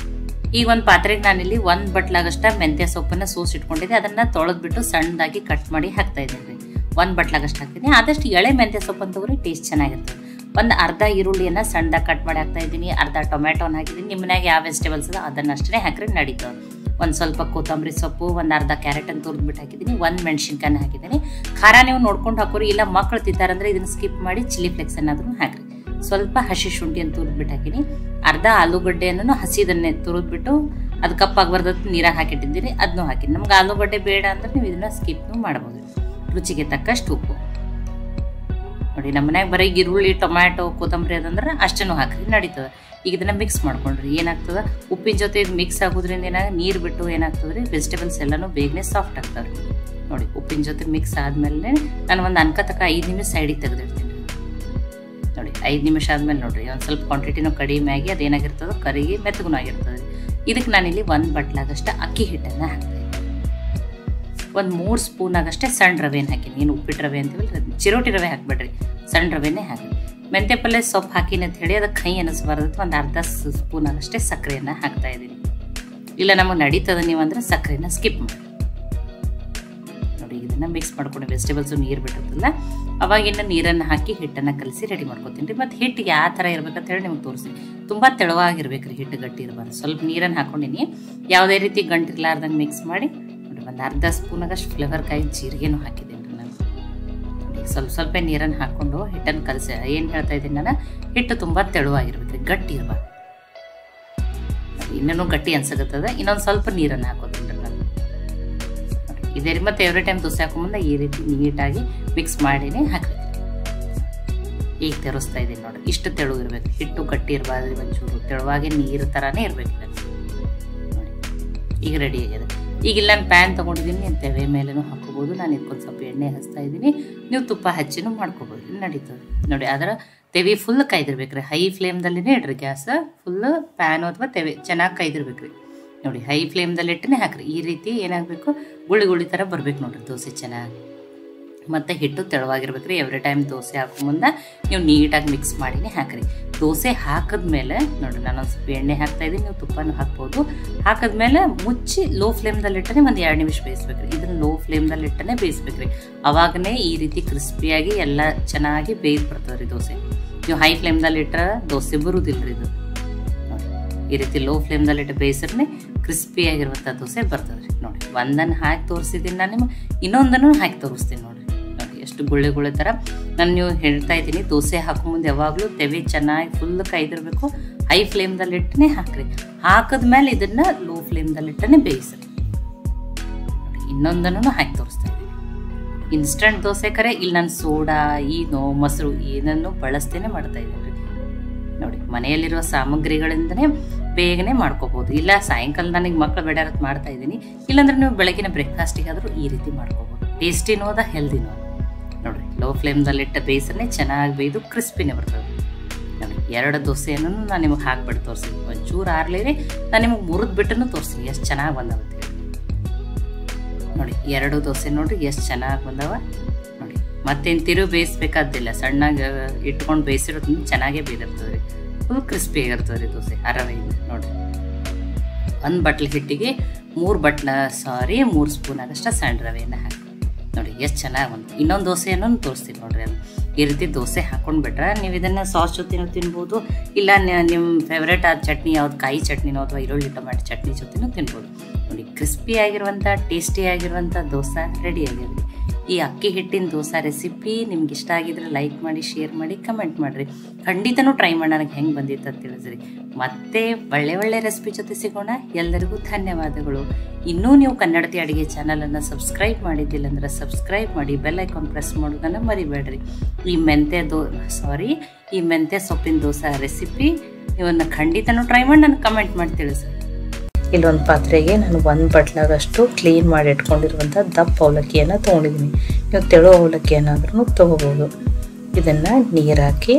ಈಗ ಒಂದು ಪಾತ್ರೆಗೆ ನಾನಿಲ್ಲಿ 1 ಬಟ್ಲಾಗಷ್ಟ ಮೆಂತ್ಯ ಸೊಪ್ಪನ್ನು ಸೋಸಿ ಇಟ್ಕೊಂಡಿದ್ದೆ. ಅದನ್ನು ತೊಳೆದ್ಬಿಟ್ಟು ಸಣ್ಣದಾಗಿ ಕಟ್ ಮಾಡಿ ಹಾಕ್ತಾ ಇದ್ದೀನಿ. 1 ಬಟ್ಲಾಗಷ್ಟು ಹಾಕ್ತೀನಿ. ಆದಷ್ಟು ಎಳೆ ಮೆಂತ್ಯ ಸೊಪ್ಪನ್ನು ತಗೋರಿ, ಟೇಸ್ಟ್ ಚೆನ್ನಾಗಿರ್ತದೆ. ಒಂದು ಅರ್ಧ ಈರುಳ್ಳಿಯನ್ನು ಸಣ್ಣದಾಗಿ ಕಟ್ ಮಾಡಿ ಹಾಕ್ತಾ ಇದ್ದೀನಿ. ಅರ್ಧ ಟೊಮೆಟೊನ ಹಾಕಿದ್ದೀನಿ. ನಿಮ್ಮ ಮನ್ಯಾಗ ಯಾವ ವೆಜಿಟೇಬಲ್ಸ್ ಅದ ಅದನ್ನಷ್ಟೇ ಹಾಕ್ರಿ, ನಡೀತವೆ. ಒಂದು ಸ್ವಲ್ಪ ಕೊತ್ತಂಬರಿ ಸೊಪ್ಪು, ಒಂದು ಅರ್ಧ ಕ್ಯಾರೆಟನ್ನು ತುರಿದ್ಬಿಟ್ಟು ಹಾಕಿದ್ದೀನಿ. 1 ಮೆಣಸಿನ್ಕಾಯಿ ಹಾಕಿದ್ದೀನಿ. ಖಾರ ನೀವು ನೋಡ್ಕೊಂಡು ಹಾಕೋರಿ, ಇಲ್ಲ ಮಕ್ಕಳು ತಿಂತಾರಂದ್ರೆ ಇದನ್ನು ಸ್ಕಿಪ್ ಮಾಡಿ ಚಿಲ್ಲಿ ಫ್ಲೇಕ್ಸ್ ಅನ್ನಾದ್ರೂ ಹಾಕ್ರಿ. ಸ್ವಲ್ಪ ಹಸಿ ಶುಂಠಿಯನ್ನು ತುರಿದ್ಬಿಟ್ಟು ಹಾಕಿನಿ. ಅರ್ಧ ಆಲೂಗಡ್ಡೆಯನ್ನು ಹಸಿದನ್ನೇ ತುರಿದ್ಬಿಟ್ಟು ಅದು ಕಪ್ಪಾಗಬಾರ್ದು ನೀರಾಗ ಹಾಕಿಟ್ಟಿದ್ದೀನಿ, ಅದನ್ನೂ ಹಾಕಿ. ನಮ್ಗೆ ಆಲೂಗಡ್ಡೆ ಬೇಡ ಅಂದ್ರೆ ನೀವು ಇದನ್ನ ಸ್ಕಿಪ್ನು ಮಾಡ್ಬೋದು. ರುಚಿಗೆ ತಕ್ಕಷ್ಟು ಉಪ್ಪು ನೋಡಿ. ನಮ್ಮ ಮನ್ಯಾಗ ಬರೀ ಈರುಳ್ಳಿ, ಟೊಮ್ಯಾಟೊ, ಕೊತ್ತಂಬರಿ ಅದಂದ್ರೆ ಅಷ್ಟನ್ನು ಹಾಕ್ರಿ ನಡೀತದೆ. ಈಗ ಇದನ್ನ ಮಿಕ್ಸ್ ಮಾಡ್ಕೊಂಡ್ರಿ ಏನಾಗ್ತದೆ, ಉಪ್ಪಿನ ಜೊತೆ ಇದು ಮಿಕ್ಸ್ ಆಗೋದ್ರಿಂದ ನೀರು ಬಿಟ್ಟು ಏನಾಗ್ತದೆ ರೀ, ವೆಜಿಟೇಬಲ್ಸ್ ಎಲ್ಲನೂ ಬೇಗನೆ ಸಾಫ್ಟ್ ಆಗ್ತಾವೆ ನೋಡಿ. ಉಪ್ಪಿನ ಜೊತೆ ಮಿಕ್ಸ್ ಆದಮೇಲೆ ನಾನು ಒಂದು ಅನ್ಕ ತಕ್ಕ 5 ನಿಮಿಷ ಸೈಡಿಗೆ ತೆಗೆದಿರ್ತೀನಿ ನೋಡಿ. 5 ನಿಮಿಷ ಆದ್ಮೇಲೆ ನೋಡ್ರಿ ಒಂದು ಸ್ವಲ್ಪ ಕ್ವಾಂಟಿಟಿನೂ ಕಡಿಮೆ ಆಗಿ ಅದೇನಾಗಿರ್ತದೆ, ಕರಿಗೆ ಮೆತ್ತಗೂ ಆಗಿರ್ತದೆ. ಇದಕ್ಕೆ ನಾನಿಲ್ಲಿ 1 ಬಟ್ಲಾಗಷ್ಟು ಅಕ್ಕಿ ಹಿಟ್ಟನ್ನು ಹಾಕ್ತೀನಿ. ಒಂದು 3 ಸ್ಪೂನ್ ಆಗಷ್ಟೇ ಸಣ್ಣ ರವೆನ ಹಾಕಿನಿ. ಏನು ಉಪ್ಪಿಟ್ಟು ರವೆ ಅಂತೀವಲ್ಲ, ಚಿರೋಟಿ ರವೆ ಹಾಕ್ಬೇಡ್ರಿ, ಸಣ್ಣ ರವೆನೇ ಹಾಕಿ. ಮೆಂತ್ಯ ಪಲ್ಯ ಸೊಪ್ಪು ಹಾಕಿನಿ ಅಂತ ಹೇಳಿ ಅದಕ್ಕೆ ಕೈ ಅನ್ನಿಸ್ಬಾರ್ದು. ಒಂದು ಅರ್ಧ ಸ್ಪೂನ್ ಆಗಷ್ಟೇ ಸಕ್ಕರೆಯನ್ನು ಹಾಕ್ತಾ ಇದ್ದೀನಿ. ಇಲ್ಲ ನಮಗೆ ನಡೀತದೆ ನೀವು ಅಂದರೆ ಸಕ್ಕರೆನ ಸ್ಕಿಪ್ ಮಾಡಿ ನೋಡಿ. ಇದನ್ನು ಮಿಕ್ಸ್ ಮಾಡ್ಕೊಂಡು ವೆಜಿಟೇಬಲ್ಸು ನೀರು ಬಿಟ್ಟಿರ್ತಲ್ಲ, ಅವಾಗಿನ ನೀರನ್ನು ಹಾಕಿ ಹಿಟ್ಟನ್ನು ಕಲಸಿ ರೆಡಿ ಮಾಡ್ಕೊತೀನಿ ರೀ. ಮತ್ತು ಹಿಟ್ಟು ಯಾವ ಥರ ಇರ್ಬೇಕಂತ ಹೇಳಿ ನಿಮ್ಗೆ ತೋರಿಸಿ. ತುಂಬ ತೆಳುವಾಗಿರ್ಬೇಕು ರೀ, ಹಿಟ್ಟು ಗಟ್ಟಿ ಇರಬಾರ್ದು. ಸ್ವಲ್ಪ ನೀರನ್ನು ಹಾಕ್ಕೊಂಡಿನಿ, ಯಾವುದೇ ರೀತಿ ಗಂಟಿರ್ಲಾರ್ದಂಗೆ ಮಿಕ್ಸ್ ಮಾಡಿ ನೋಡಿ. ಒಂದು ಅರ್ಧ ಸ್ಪೂನ್ ಆಗಷ್ಟು ಫ್ಲೇವರ್ಕಾಯಿ ಜೀರಿಗೆನೂ ಹಾಕಿದ್ದೀನಿ ರೀ ನಾನು. ಸ್ವಲ್ಪ ನೀರನ್ನು ಹಾಕ್ಕೊಂಡು ಹಿಟ್ಟನ್ನು ಕಲಸಿ. ಏನು ಹೇಳ್ತಾ ಇದ್ದೀನಿ ನಾನು, ಹಿಟ್ಟು ತುಂಬ ತೆಳುವಾಗಿರ್ಬೇಕು ರೀ, ಗಟ್ಟಿ ಇರಬಾರ್ದು. ಇನ್ನೂ ಗಟ್ಟಿ ಅನ್ಸಕತ್ತದ. ಇನ್ನೊಂದು ಸ್ವಲ್ಪ ನೀರನ್ನು ಹಾಕೋತೀನಿ ರೀ ನಾನು. ಇದೇ ರೀ ಮತ್ತೆ ಎವ್ರಿ ಟೈಮ್ ದೋಸೆ ಹಾಕೊಂಬಂದ ಈ ರೀತಿ ನೀಟಾಗಿ ಮಿಕ್ಸ್ ಮಾಡಿನೇ ಹಾಕ್ಬೇಕು. ಈಗ ತೆರೆಸ್ತಾ ಇದ್ದೀನಿ ನೋಡಿ. ಇಷ್ಟು ತೆಳು ಇರಬೇಕು, ಹಿಟ್ಟು ಗಟ್ಟಿ ಇರಬಾರ್ದು, ಒಂಚೂರು ತೆಳುವಾಗಿ ನೀರು ಥರನೇ ಇರಬೇಕು ನೋಡಿ. ಈಗ ರೆಡಿ ಆಗಿದೆ. ಈಗ ಇಲ್ಲಿ ನಾನು ಪ್ಯಾನ್ ತೊಗೊಂಡಿದ್ದೀನಿ, ತೆವೆ ಮೇಲೆನೂ ಹಾಕೋಬೋದು. ನಾನು ಇದಕ್ಕೊಂದು ಸ್ವಲ್ಪ ಎಣ್ಣೆ ಹಚ್ತಾ ಇದ್ದೀನಿ, ನೀವು ತುಪ್ಪ ಹಚ್ಚಿನೂ ಮಾಡ್ಕೋಬೋದು, ನಡೀತದೆ ನೋಡಿ. ಅದರ ತೆವೆ ಫುಲ್ ಕಾಯ್ದಿರ್ಬೇಕು ರೀ, ಹೈ ಫ್ಲೇಮ್ದಲ್ಲಿನೇ ಇಡ್ರಿ ಗ್ಯಾಸ್. ಫುಲ್ಲು ಪ್ಯಾನು ಅಥವಾ ತೆವೆ ಚೆನ್ನಾಗಿ ಕಾಯ್ದಿರ್ಬೇಕು ರೀ ನೋಡಿ. ಹೈ ಫ್ಲೇಮ್ದಲ್ಲಿ ಇಟ್ಟೇ ಹಾಕ್ರಿ. ಈ ರೀತಿ ಏನಾಗಬೇಕು, ಗುಳಿ ಥರ ಬರ್ಬೇಕು ನೋಡಿರಿ ದೋಸೆ ಚೆನ್ನಾಗಿ. ಮತ್ತು ಹಿಟ್ಟು ತೆಳುವಾಗಿರ್ಬೇಕು ರೀ. ಎವ್ರಿ ಟೈಮ್ ದೋಸೆ ಹಾಕೊಂಬಂದ ನೀವು ನೀಟಾಗಿ ಮಿಕ್ಸ್ ಮಾಡಿನೇ ಹಾಕಿರಿ. ದೋಸೆ ಹಾಕಿದ್ಮೇಲೆ ನೋಡಿ, ನಾನೊಂದು ಸ್ವಲ್ಪ ಎಣ್ಣೆ ಹಾಕ್ತಾಯಿದ್ದೀನಿ, ನೀವು ತುಪ್ಪನೂ ಹಾಕ್ಬೋದು. ಹಾಕಿದ್ಮೇಲೆ ಮುಚ್ಚಿ ಲೋ ಫ್ಲೇಮ್ದಲ್ಲಿಟ್ಟನೆ ಒಂದು 2 ನಿಮಿಷ ಬೇಯಿಸ್ಬೇಕು ರೀ. ಇದನ್ನು ಲೋ ಫ್ಲೇಮ್ದಲ್ಲಿಟ್ಟನೆ ಬೇಯಿಸ್ಬೇಕು ರೀ. ಅವಾಗನೇ ಈ ರೀತಿ ಕ್ರಿಸ್ಪಿಯಾಗಿ ಎಲ್ಲ ಚೆನ್ನಾಗಿ ಬೇಯ್ದು ಬರ್ತದೆ ರೀ ದೋಸೆ. ನೀವು ಹೈ ಫ್ಲೇಮ್ದಲ್ಲಿಟ್ಟರೆ ದೋಸೆ ಬರುವುದಿಲ್ಲ ರೀ ಇದು ನೋಡಿ. ಈ ರೀತಿ ಲೋ ಫ್ಲೇಮ್ದಲ್ಲಿಟ್ಟು ಬೇಯಿಸ್ರೆ ಕ್ರಿಸ್ಪಿಯಾಗಿರುವಂಥ ದೋಸೆ ಬರ್ತದೆ ರೀ ನೋಡಿ. ಒಂದನ್ನು ಹಾಕಿ ತೋರಿಸಿದ್ದೀನಿ ನಾನು ನಿಮಗೆ, ಇನ್ನೊಂದನ್ನು ಹಾಕಿ ತೋರಿಸ್ತೀನಿ ನೋಡಿ. ಎಷ್ಟು ಗುಳ್ಳೆ ಥರ ನಾನು ನೀವು ಹೇಳ್ತಾ ಇದ್ದೀನಿ. ದೋಸೆ ಹಾಕೊಂಬಂದು ಯಾವಾಗಲೂ ತೆವೆ ಚೆನ್ನಾಗಿ ಫುಲ್ ಕಾಯ್ದಿರಬೇಕು. ಹೈ ಫ್ಲೇಮ್ದಲ್ಲಿಟ್ಟನೆ ಹಾಕ್ರಿ. ಹಾಕಿದ್ಮೇಲೆ ಇದನ್ನು ಲೋ ಫ್ಲೇಮ್ದಲ್ಲಿಟ್ಟನೆ ಬೇಯಿಸ್ರಿ. ಇನ್ನೊಂದನ್ನು ಹಾಕಿ ತೋರಿಸ್ತಾ ಇದ್ದೀನಿ. ಇನ್ಸ್ಟಂಟ್ ದೋಸೆ ಕರೆ ಇಲ್ಲಿ ನಾನು ಸೋಡಾ, ಈನೋ, ಮೊಸರು ಏನನ್ನು ಬಳಸ್ತೇನೆ ಮಾಡ್ತಾ ಇದ್ದೀನಿ ನೋಡಿ. ಮನೆಯಲ್ಲಿರುವ ಸಾಮಗ್ರಿಗಳಿಂದನೇ ಬೇಗನೆ ಮಾಡ್ಕೋಬೋದು. ಇಲ್ಲ ಸಾಯಂಕಾಲ ನನಗೆ ಮಕ್ಕಳು ಬೇಡಾರತ್ ಮಾಡ್ತಾ ಇದ್ದೀನಿ, ಇಲ್ಲಾಂದ್ರೆ ನೀವು ಬೆಳಗಿನ ಬ್ರೇಕ್ಫಾಸ್ಟಿಗಾದರೂ ಈ ರೀತಿ ಮಾಡ್ಕೋಬೋದು. ಟೇಸ್ಟಿನೂ ಅದ, ಹೆಲ್ದಿನೂ ಅದ ನೋಡಿರಿ. ಲೋ ಫ್ಲೇಮ್ದಲ್ಲಿಟ್ಟ ಬೇಯಿಸನ್ನೇ ಚೆನ್ನಾಗಿ ಬೇಯ್ದು ಕ್ರಿಸ್ಪಿನೇ ಬರ್ತದೆ ನೋಡಿ. 2 ದೋಸೆಯನ್ನು ನಾನು ನಿಮಗೆ ಹಾಕ್ಬಿಟ್ಟು ತೋರಿಸ್ತೀನಿ. ಒಂಚೂರು ಆರ್ಲೇರಿ ನಾನು ನಿಮಗೆ ಮುರಿದ್ಬಿಟ್ಟು ತೋರಿಸ್ತೀನಿ ಎಷ್ಟು ಚೆನ್ನಾಗಿ ಬಂದಾಗುತ್ತೆ ನೋಡಿ. 2 ದೋಸೆ ನೋಡಿರಿ ಎಷ್ಟು ಚೆನ್ನಾಗಿ ಬಂದವ ನೋಡಿ. ಮತ್ತೇನು ತಿರುವು ಬೇಯಿಸ್ಬೇಕಾದಿಲ್ಲ, ಸಣ್ಣಗೆ ಇಟ್ಕೊಂಡು ಬೇಯಿಸಿರೋದ್ರಿಂದ ಚೆನ್ನಾಗೇ ಬೇಯ್ದಿರ್ತದೆ ರೀ. ಫುಲ್ ಕ್ರಿಸ್ಪಿ ಆಗಿರ್ತದೆ ರೀ ದೋಸೆ ರವೆಯಿಂದ ನೋಡಿರಿ. 1 ಬಟ್ಲು ಹಿಟ್ಟಿಗೆ 3 ಸ್ಪೂನ್ ಆಗಷ್ಟು ಸಣ್ಣ ರವೆಯನ್ನು ಹಾಕಿ ನೋಡಿ. ಎಷ್ಟು ಚೆನ್ನಾಗಿ ಬಂತು. ಇನ್ನೊಂದು ದೋಸೆಯನ್ನು ತೋರಿಸ್ತೀನಿ ನೋಡಿರಿ. ಅದು ಈ ರೀತಿ ದೋಸೆ ಹಾಕ್ಕೊಂಡ್ಬಿಟ್ರೆ ನೀವು ಇದನ್ನು ಸಾಸ್ ಜೊತೆನೂ ತಿನ್ಬೋದು. ಇಲ್ಲ ನಿಮ್ಮ ಫೇವ್ರೇಟ್ ಆದ ಚಟ್ನಿ ಯಾವ್ದು, ಕಾಯಿ ಚಟ್ನಿನೋ ಅಥವಾ ಈರುಳ್ಳಿ ಟೊಮ್ಯಾಟೊ ಚಟ್ನಿ ಜೊತೆನೂ ತಿನ್ಬೋದು ನೋಡಿ. ಕ್ರಿಸ್ಪಿಯಾಗಿರುವಂಥ ಟೇಸ್ಟಿಯಾಗಿರುವಂಥ ದೋಸೆ ರೆಡಿ ಆಗಿದೆ. ಈ ಅಕ್ಕಿ ಹಿಟ್ಟಿನ ದೋಸೆ ರೆಸಿಪಿ ನಿಮ್ಗೆ ಇಷ್ಟ ಆಗಿದ್ರೆ ಲೈಕ್ ಮಾಡಿ, ಶೇರ್ ಮಾಡಿ, ಕಮೆಂಟ್ ಮಾಡಿರಿ. ಖಂಡಿತನೂ ಟ್ರೈ ಮಾಡಿ ನನಗೆ ಹೆಂಗೆ ಬಂದಿತ್ತು ಅಂತ ತಿಳಿಸ್ರಿ. ಮತ್ತೆ ಒಳ್ಳೆ ರೆಸಿಪಿ ಜೊತೆ ಸಿಗೋಣ. ಎಲ್ಲರಿಗೂ ಧನ್ಯವಾದಗಳು. ಇನ್ನೂ ನೀವು ಕನ್ನಡತಿ ಅಡುಗೆ ಚಾನಲನ್ನು ಸಬ್ಸ್ಕ್ರೈಬ್ ಮಾಡಿದ್ದಿಲ್ಲ ಅಂದ್ರೆ ಸಬ್ಸ್ಕ್ರೈಬ್ ಮಾಡಿ, ಬೆಲ್ ಐಕಾನ್ ಪ್ರೆಸ್ ಮಾಡೋದನ್ನು ಮರಿಬೇಡ್ರಿ. ಈ ಮೆಂತ್ಯ ಸೊಪ್ಪಿನ ದೋಸೆ ರೆಸಿಪಿ ನೀವನ್ನ ಖಂಡಿತನೂ ಟ್ರೈ ಮಾಡಿ ನನಗೆ ಕಮೆಂಟ್ ಮಾಡಿ ತಿಳಿಸ್ರಿ. ಇಲ್ಲೊಂದು ಪಾತ್ರೆಗೆ ನಾನು 1 ಬಟ್ಲಾಗಷ್ಟು ಕ್ಲೀನ್ ಮಾಡಿ ಇಟ್ಕೊಂಡಿರುವಂಥ ದಪ್ಪ ಅವಲಕ್ಕಿಯನ್ನು ತೊಗೊಂಡಿದ್ದೀನಿ. ನೀವು ತೆಳು ಅವಲಕ್ಕಿ ಏನಾದ್ರೂ ತೊಗೋಬೋದು. ಇದನ್ನು ನೀರು ಹಾಕಿ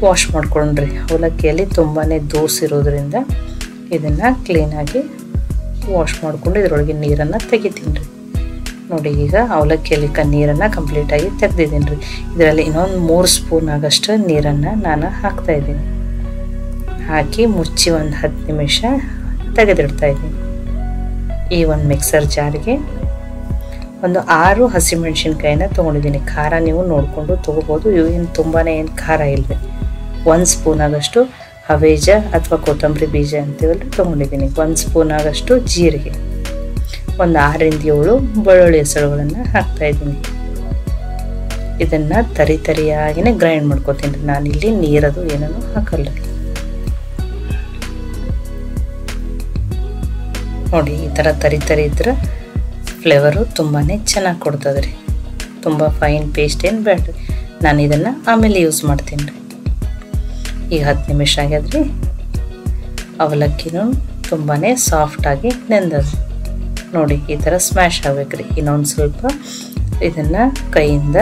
ವಾಶ್ ಮಾಡ್ಕೊಂಡ್ರಿ. ಅವಲಕ್ಕಿಯಲ್ಲಿ ತುಂಬಾ ದೋಸಿರೋದ್ರಿಂದ ಇದನ್ನು ಕ್ಲೀನಾಗಿ ವಾಶ್ ಮಾಡಿಕೊಂಡು ಇದರೊಳಗೆ ನೀರನ್ನು ತೆಗಿತೀನಿ ರೀ ನೋಡಿ. ಈಗ ಅವಲಕ್ಕಿಯಲ್ಲಿ ನೀರನ್ನು ಕಂಪ್ಲೀಟಾಗಿ ತೆಗೆದಿದ್ದೀನಿ ರೀ. ಇದರಲ್ಲಿ ಇನ್ನೊಂದು 3 ಸ್ಪೂನ್ ಆಗಷ್ಟು ನೀರನ್ನು ನಾನು ಹಾಕ್ತಾಯಿದ್ದೀನಿ. ಹಾಕಿ ಮುಚ್ಚಿ ಒಂದು 10 ನಿಮಿಷ ತೆಗೆದಿಡ್ತಾ ಇದ್ದೀನಿ. ಈ ಒಂದು ಮಿಕ್ಸರ್ ಜಾರ್ಗೆ ಒಂದು 6 ಹಸಿಮೆಣ್ಸಿನ್ಕಾಯಿನ ತೊಗೊಂಡಿದ್ದೀನಿ. ಖಾರ ನೀವು ನೋಡಿಕೊಂಡು ತೊಗೋಬೋದು. ಇವೇನು ತುಂಬಾ ಏನು ಖಾರ ಇಲ್ಲವೆ. 1 ಸ್ಪೂನ್ ಆಗಷ್ಟು ಹವೇಜ ಅಥವಾ ಕೊತ್ತಂಬರಿ ಬೀಜ ಅಂತೀವಲ್ಲ ತೊಗೊಂಡಿದ್ದೀನಿ. 1 ಸ್ಪೂನ್ ಆಗಷ್ಟು ಜೀರಿಗೆ, ಒಂದು 6 ರಿಂದ 7 ಬೆಳ್ಳುಳ್ಳಿ ಹೆಸರುಗಳನ್ನು ಹಾಕ್ತಾಯಿದ್ದೀನಿ. ಇದನ್ನು ತರಿಯಾಗಿನೇ ಗ್ರೈಂಡ್ ಮಾಡ್ಕೊತೀನಿ. ನಾನಿಲ್ಲಿ ನೀರದು ಏನೂ ಹಾಕಲ್ಲ. ನೋಡಿ ಈ ಥರ ತರಿ ತರಿ ಇದ್ರೆ ಫ್ಲೇವರು ತುಂಬಾ ಚೆನ್ನಾಗಿ ಕೊಡ್ತದೆ ರೀ. ತುಂಬ ಫೈನ್ ಪೇಸ್ಟ್ ಏನು ಬೇಡ್ರಿ. ನಾನು ಇದನ್ನು ಆಮೇಲೆ ಯೂಸ್ ಮಾಡ್ತೀನಿ ರೀ. ಈಗ 10 ನಿಮಿಷ ಆಗ್ಯದ್ರಿ. ಅವಲಕ್ಕಿನೂ ತುಂಬಾ ಸಾಫ್ಟಾಗಿ ನೆಂದದ. ನೋಡಿ ಈ ಥರ ಸ್ಮ್ಯಾಶ್ ಆಗ್ಬೇಕ್ರಿ. ಇನ್ನೊಂದು ಸ್ವಲ್ಪ ಇದನ್ನು ಕೈಯಿಂದ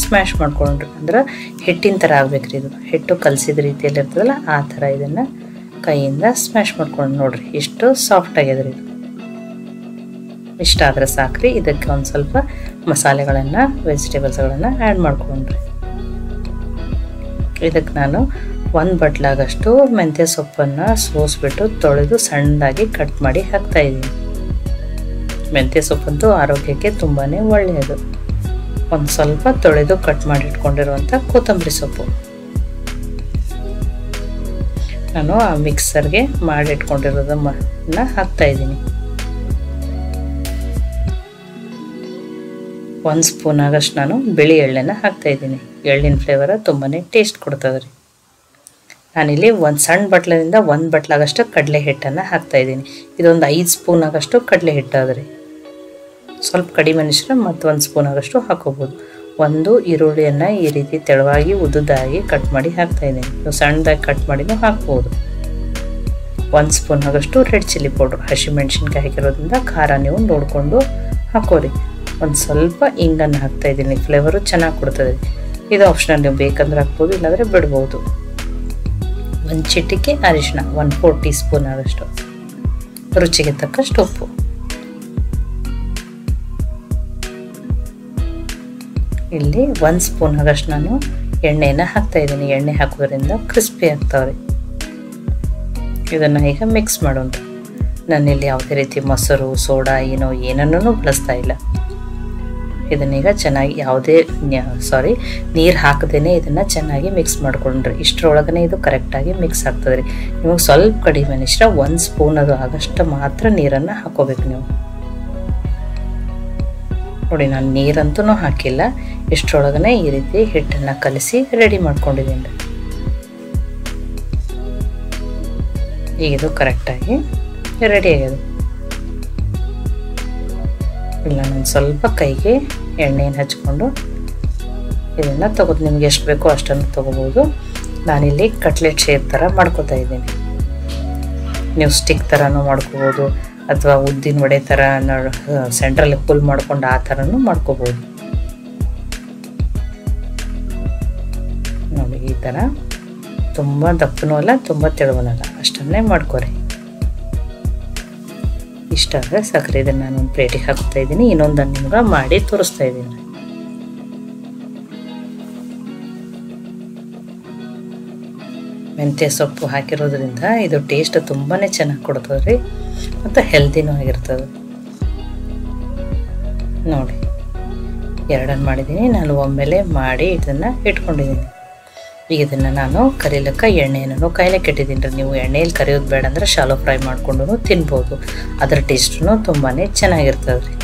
ಸ್ಮ್ಯಾಶ್ ಮಾಡ್ಕೊಂಡ್ರಿ, ಅಂದ್ರೆ ಹಿಟ್ಟಿನ ಥರ ಆಗ್ಬೇಕ್ರಿ. ಇದು ಹಿಟ್ಟು ಕಲಸಿದ ರೀತಿಯಲ್ಲಿ ಇರ್ತದಲ್ಲ ಆ ಥರ ಇದನ್ನು ಕೈಯಿಂದ ಸ್ಮ್ಯಾಶ್ ಮಾಡ್ಕೊಂಡು ನೋಡ್ರಿ ಎಷ್ಟು ಸಾಫ್ಟ್ ಆಗ್ಯದ್ರಿ. ಇದು ಇಷ್ಟ ಆದರೆ ಸಾಕ್ರಿ. ಇದಕ್ಕೆ ಒಂದು ಸ್ವಲ್ಪ ಮಸಾಲೆಗಳನ್ನು ವೆಜಿಟೇಬಲ್ಸ್ಗಳನ್ನು ಆ್ಯಡ್ ಮಾಡ್ಕೊಂಡ್ರಿ. ಇದಕ್ಕೆ ನಾನು 1 ಬಟ್ಲಾಗಷ್ಟು ಮೆಂತ್ಯ ಸೊಪ್ಪನ್ನು ಸೋಸ್ಬಿಟ್ಟು ತೊಳೆದು ಸಣ್ಣದಾಗಿ ಕಟ್ ಮಾಡಿ ಹಾಕ್ತಾಯಿದ್ದೀನಿ. ಮೆಂತ್ಯ ಸೊಪ್ಪಂತೂ ಆರೋಗ್ಯಕ್ಕೆ ತುಂಬಾ ಒಳ್ಳೆಯದು. ಒಂದು ಸ್ವಲ್ಪ ತೊಳೆದು ಕಟ್ ಮಾಡಿ ಇಟ್ಕೊಂಡಿರುವಂಥ ಕೊತ್ತಂಬರಿ ಸೊಪ್ಪು ನಾನು ಆ ಮಿಕ್ಸರ್ಗೆ ಮಾಡಿ ಇಟ್ಕೊಂಡಿರೋದನ್ನ ಹಾಕ್ತಾಯಿದ್ದೀನಿ. 1 ಸ್ಪೂನ್ ಆಗಷ್ಟು ನಾನು ಬಿಳಿ ಎಳ್ಳೆನ ಹಾಕ್ತಾಯಿದ್ದೀನಿ. ಎಳ್ಳಿನ ಫ್ಲೇವರ್ ತುಂಬಾ ಟೇಸ್ಟ್ ಕೊಡ್ತದೆ ರೀ. ನಾನಿಲ್ಲಿ ಒಂದು ಸಣ್ಣ ಬಟ್ಲದಿಂದ 1 ಬಟ್ಲಾಗಷ್ಟು ಕಡಲೆ ಹಿಟ್ಟನ್ನು ಹಾಕ್ತಾಯಿದ್ದೀನಿ. ಇದೊಂದು 5 ಸ್ಪೂನ್ ಆಗಷ್ಟು ಕಡಲೆ ಹಿಟ್ಟು ಅದ್ರಿ. ಸ್ವಲ್ಪ ಕಡಿಮೆ ಅನಿಸಿದ್ರೆ ಮತ್ತು 1 ಸ್ಪೂನ್ ಆಗಷ್ಟು ಹಾಕೋಬೋದು. 1 ಈರುಳ್ಳಿಯನ್ನು ಈ ರೀತಿ ತೆಳುವಾಗಿ ಉದ್ದುದಾಗಿ ಕಟ್ ಮಾಡಿ ಹಾಕ್ತಾಯಿದ್ದೀನಿ. ನೀವು ಸಣ್ಣದಾಗಿ ಕಟ್ ಮಾಡಿನೂ ಹಾಕ್ಬೋದು. 1 ಸ್ಪೂನ್ ಆಗಷ್ಟು ರೆಡ್ ಚಿಲ್ಲಿ ಪೌಡ್ರ್, ಹಸಿಮೆಣ್ಸಿನ್ಕಾಯಿ ಹಾಕಿರೋದ್ರಿಂದ ಖಾರ ನೀವು ನೋಡಿಕೊಂಡು ಹಾಕೋರಿ. ಒಂದು ಸ್ವಲ್ಪ ಇಂಗನ್ನು ಹಾಕ್ತಾಯಿದ್ದೀನಿ. ಫ್ಲೇವರು ಚೆನ್ನಾಗಿ ಕೊಡ್ತದೆ. ಇದು ಆಪ್ಷನಲ್, ನೀವು ಬೇಕಂದ್ರೆ ಹಾಕ್ಬೋದು, ಇಲ್ಲಾಂದರೆ ಬಿಡ್ಬೋದು. 1 ಚಿಟಿಕೆ ಅರಿಶಿನ, 1/4 ಟೀ ಸ್ಪೂನ್ ಆಗಷ್ಟು, ರುಚಿಗೆ ತಕ್ಕಷ್ಟು ಉಪ್ಪು. ಇಲ್ಲಿ 1 ಸ್ಪೂನ್ ಆಗಷ್ಟು ನಾನು ಎಣ್ಣೆನ ಹಾಕ್ತಾಯಿದ್ದೀನಿ. ಎಣ್ಣೆ ಹಾಕೋದ್ರಿಂದ ಕ್ರಿಸ್ಪಿ ಆಗ್ತಾವ್ರಿ. ಇದನ್ನು ಈಗ ಮಿಕ್ಸ್ ಮಾಡೋಣ. ನಾನಿಲ್ಲಿ ಯಾವುದೇ ರೀತಿ ಮೊಸರು, ಸೋಡಾ ಏನನ್ನೂ ಬಳಸ್ತಾ ಇಲ್ಲ. ಇದನ್ನೀಗ ಚೆನ್ನಾಗಿ ನೀರು ಹಾಕದೇನೆ ಇದನ್ನು ಚೆನ್ನಾಗಿ ಮಿಕ್ಸ್ ಮಾಡ್ಕೊಂಡ್ರಿ. ಇಷ್ಟರೊಳಗನೆ ಇದು ಕರೆಕ್ಟಾಗಿ ಮಿಕ್ಸ್ ಆಗ್ತದೆ ರೀ. ನಿಮಗೆ ಸ್ವಲ್ಪ ಕಡಿಮೆ ಅನಿಸ್ಟ್ರೆ 1 ಸ್ಪೂನ್ ಅದು ಆಗಷ್ಟು ಮಾತ್ರ ನೀರನ್ನು ಹಾಕೋಬೇಕು ನೀವು. ನೋಡಿ ನಾನು ನೀರಂತೂ ಹಾಕಿಲ್ಲ. ಇಷ್ಟರೊಳಗನೆ ಈ ರೀತಿ ಹಿಟ್ಟನ್ನು ಕಲಸಿ ರೆಡಿ ಮಾಡ್ಕೊಂಡಿದ್ದೀನಿ ರೀ. ಈಗ ಇದು ಕರೆಕ್ಟಾಗಿ ರೆಡಿ ಆಗಿದೆ. ಇಲ್ಲ ನಾನು ಸ್ವಲ್ಪ ಕೈಗೆ ಎಣ್ಣೆಯನ್ನು ಹಚ್ಕೊಂಡು ಇದನ್ನು ತಗೋದು. ನಿಮ್ಗೆ ಎಷ್ಟು ಬೇಕೋ ಅಷ್ಟನ್ನು ತೊಗೋಬೋದು. ನಾನಿಲ್ಲಿ ಕಟ್ಲೆಟ್ ಶೇಪ್ ಥರ ಮಾಡ್ಕೋತಾ ಇದ್ದೀನಿ. ನೀವು ಸ್ಟಿಕ್ ಥರನೂ ಮಾಡ್ಕೋಬೋದು, ಅಥವಾ ಉದ್ದಿನ ವಡೆ ಥರ ಸೆಂಟ್ರಲ್ಲಿ ಫುಲ್ ಮಾಡ್ಕೊಂಡು ಆ ಥರನೂ ಮಾಡ್ಕೋಬೋದು. ನೋಡಿ ಈ ಥರ ತುಂಬ ದಪ್ಪನೂ ಅಲ್ಲ, ತುಂಬ ತೆಳುವನಲ್ಲ, ಅಷ್ಟನ್ನೇ ಮಾಡ್ಕೊರಿ. ಇಷ್ಟ ಆದರೆ ಸಕ್ಕರೆ. ಇದನ್ನು ನಾನು ಒಂದು ಪ್ಲೇಟಿಗೆ ಹಾಕ್ತಾ ಇದ್ದೀನಿ. ಇನ್ನೊಂದನ್ನು ನಿಮ್ಗೆ ಮಾಡಿ ತೋರಿಸ್ತಾ ಇದ್ದೀನಿ. ಮೆಂತ್ಯ ಸೊಪ್ಪು ಹಾಕಿರೋದ್ರಿಂದ ಇದು ಟೇಸ್ಟ್ ತುಂಬಾ ಚೆನ್ನಾಗಿ ಕೊಡ್ತದೆ ರೀ, ಮತ್ತು ಹೆಲ್ದಿನೂ ಆಗಿರ್ತದೆ. ನೋಡಿ 2 ಮಾಡಿದ್ದೀನಿ. ನಾನು ಒಮ್ಮೆಲೆ ಮಾಡಿ ಇದನ್ನು ಇಟ್ಕೊಂಡಿದ್ದೀನಿ. ಈಗ ಇದನ್ನು ನಾನು ಕರಿಲಿಕ್ಕೆ ಎಣ್ಣೆಯನ್ನು ಕಾಯ್ಲಿಕ್ಕೆ ಇಟ್ಟಿದ್ದೀನಿ ರೀ. ನೀವು ಎಣ್ಣೆಯಲ್ಲಿ ಕರಿಯೋದು ಬೇಡ ಅಂದರೆ ಶಾಲೋ ಫ್ರೈ ಮಾಡಿಕೊಂಡು ತಿನ್ಬೋದು. ಅದರ ಟೇಸ್ಟೂ ತುಂಬಾ ಚೆನ್ನಾಗಿರ್ತದೆ ರೀ.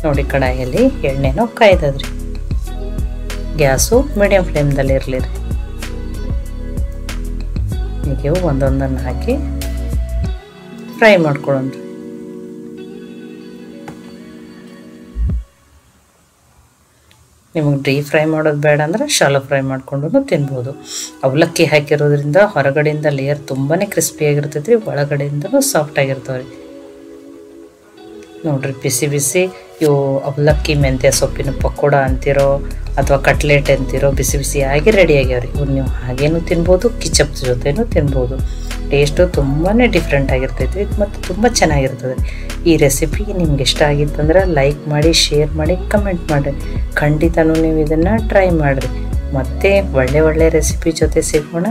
ನೋಡಿ ಕಡಾಯಲ್ಲಿ ಎಣ್ಣೆನೂ ಕಾಯ್ದದ್ರಿ. ಗ್ಯಾಸು ಮೀಡಿಯಮ್ ಫ್ಲೇಮ್ದಲ್ಲಿ ಇರಲಿ ರೀ. ಈಗ ಒಂದೊಂದನ್ನು ಹಾಕಿ ಫ್ರೈ ಮಾಡ್ಕೊಳ್ಳೋಣ. ನಿಮಗೆ ಡೀಪ್ ಫ್ರೈ ಮಾಡೋದು ಬೇಡ ಅಂದರೆ ಶಾಲೋ ಫ್ರೈ ಮಾಡ್ಕೊಂಡು ತಿನ್ಬೋದು. ಅವಲಕ್ಕಿ ಹಾಕಿರೋದ್ರಿಂದ ಹೊರಗಡೆಯಿಂದ ಲೇಯರ್ ತುಂಬಾ ಕ್ರಿಸ್ಪಿಯಾಗಿರ್ತೈತೆ ರೀ, ಒಳಗಡೆಯಿಂದನೂ ಸಾಫ್ಟಾಗಿರ್ತಾವೆ ರೀ. ನೋಡಿರಿ ಬಿಸಿ ಬಿಸಿ ಇವು ಅವಲಕ್ಕಿ ಮೆಂತ್ಯ ಸೊಪ್ಪಿನ ಪಕೋಡ ಅಂತಿರೋ ಅಥವಾ ಕಟ್ಲೆಟ್ ಅಂತಿರೋ ಬಿಸಿ ಬಿಸಿಯಾಗಿ ರೆಡಿ ಆಗ್ಯಾವ್ರಿ. ಇವ್ರು ನೀವು ಹಾಗೇನು ತಿನ್ಬೋದು, ಕಿಚಪ್ ಜೊತೆನೂ ತಿನ್ಬೋದು. ಟೇಸ್ಟು ತುಂಬಾ ಡಿಫ್ರೆಂಟ್ ಆಗಿರ್ತೈತೆ ರೀ, ಮತ್ತು ತುಂಬ ಚೆನ್ನಾಗಿರ್ತದೆ. ಈ ರೆಸಿಪಿ ನಿಮ್ಗೆ ಇಷ್ಟ ಆಗಿತ್ತಂದ್ರೆ ಲೈಕ್ ಮಾಡಿ, ಶೇರ್ ಮಾಡಿ, ಕಮೆಂಟ್ ಮಾಡಿರಿ. ಖಂಡಿತನೂ ನೀವು ಇದನ್ನು ಟ್ರೈ ಮಾಡಿರಿ. ಮತ್ತೆ ಒಳ್ಳೆ ರೆಸಿಪಿ ಜೊತೆ ಸಿಗೋಣ.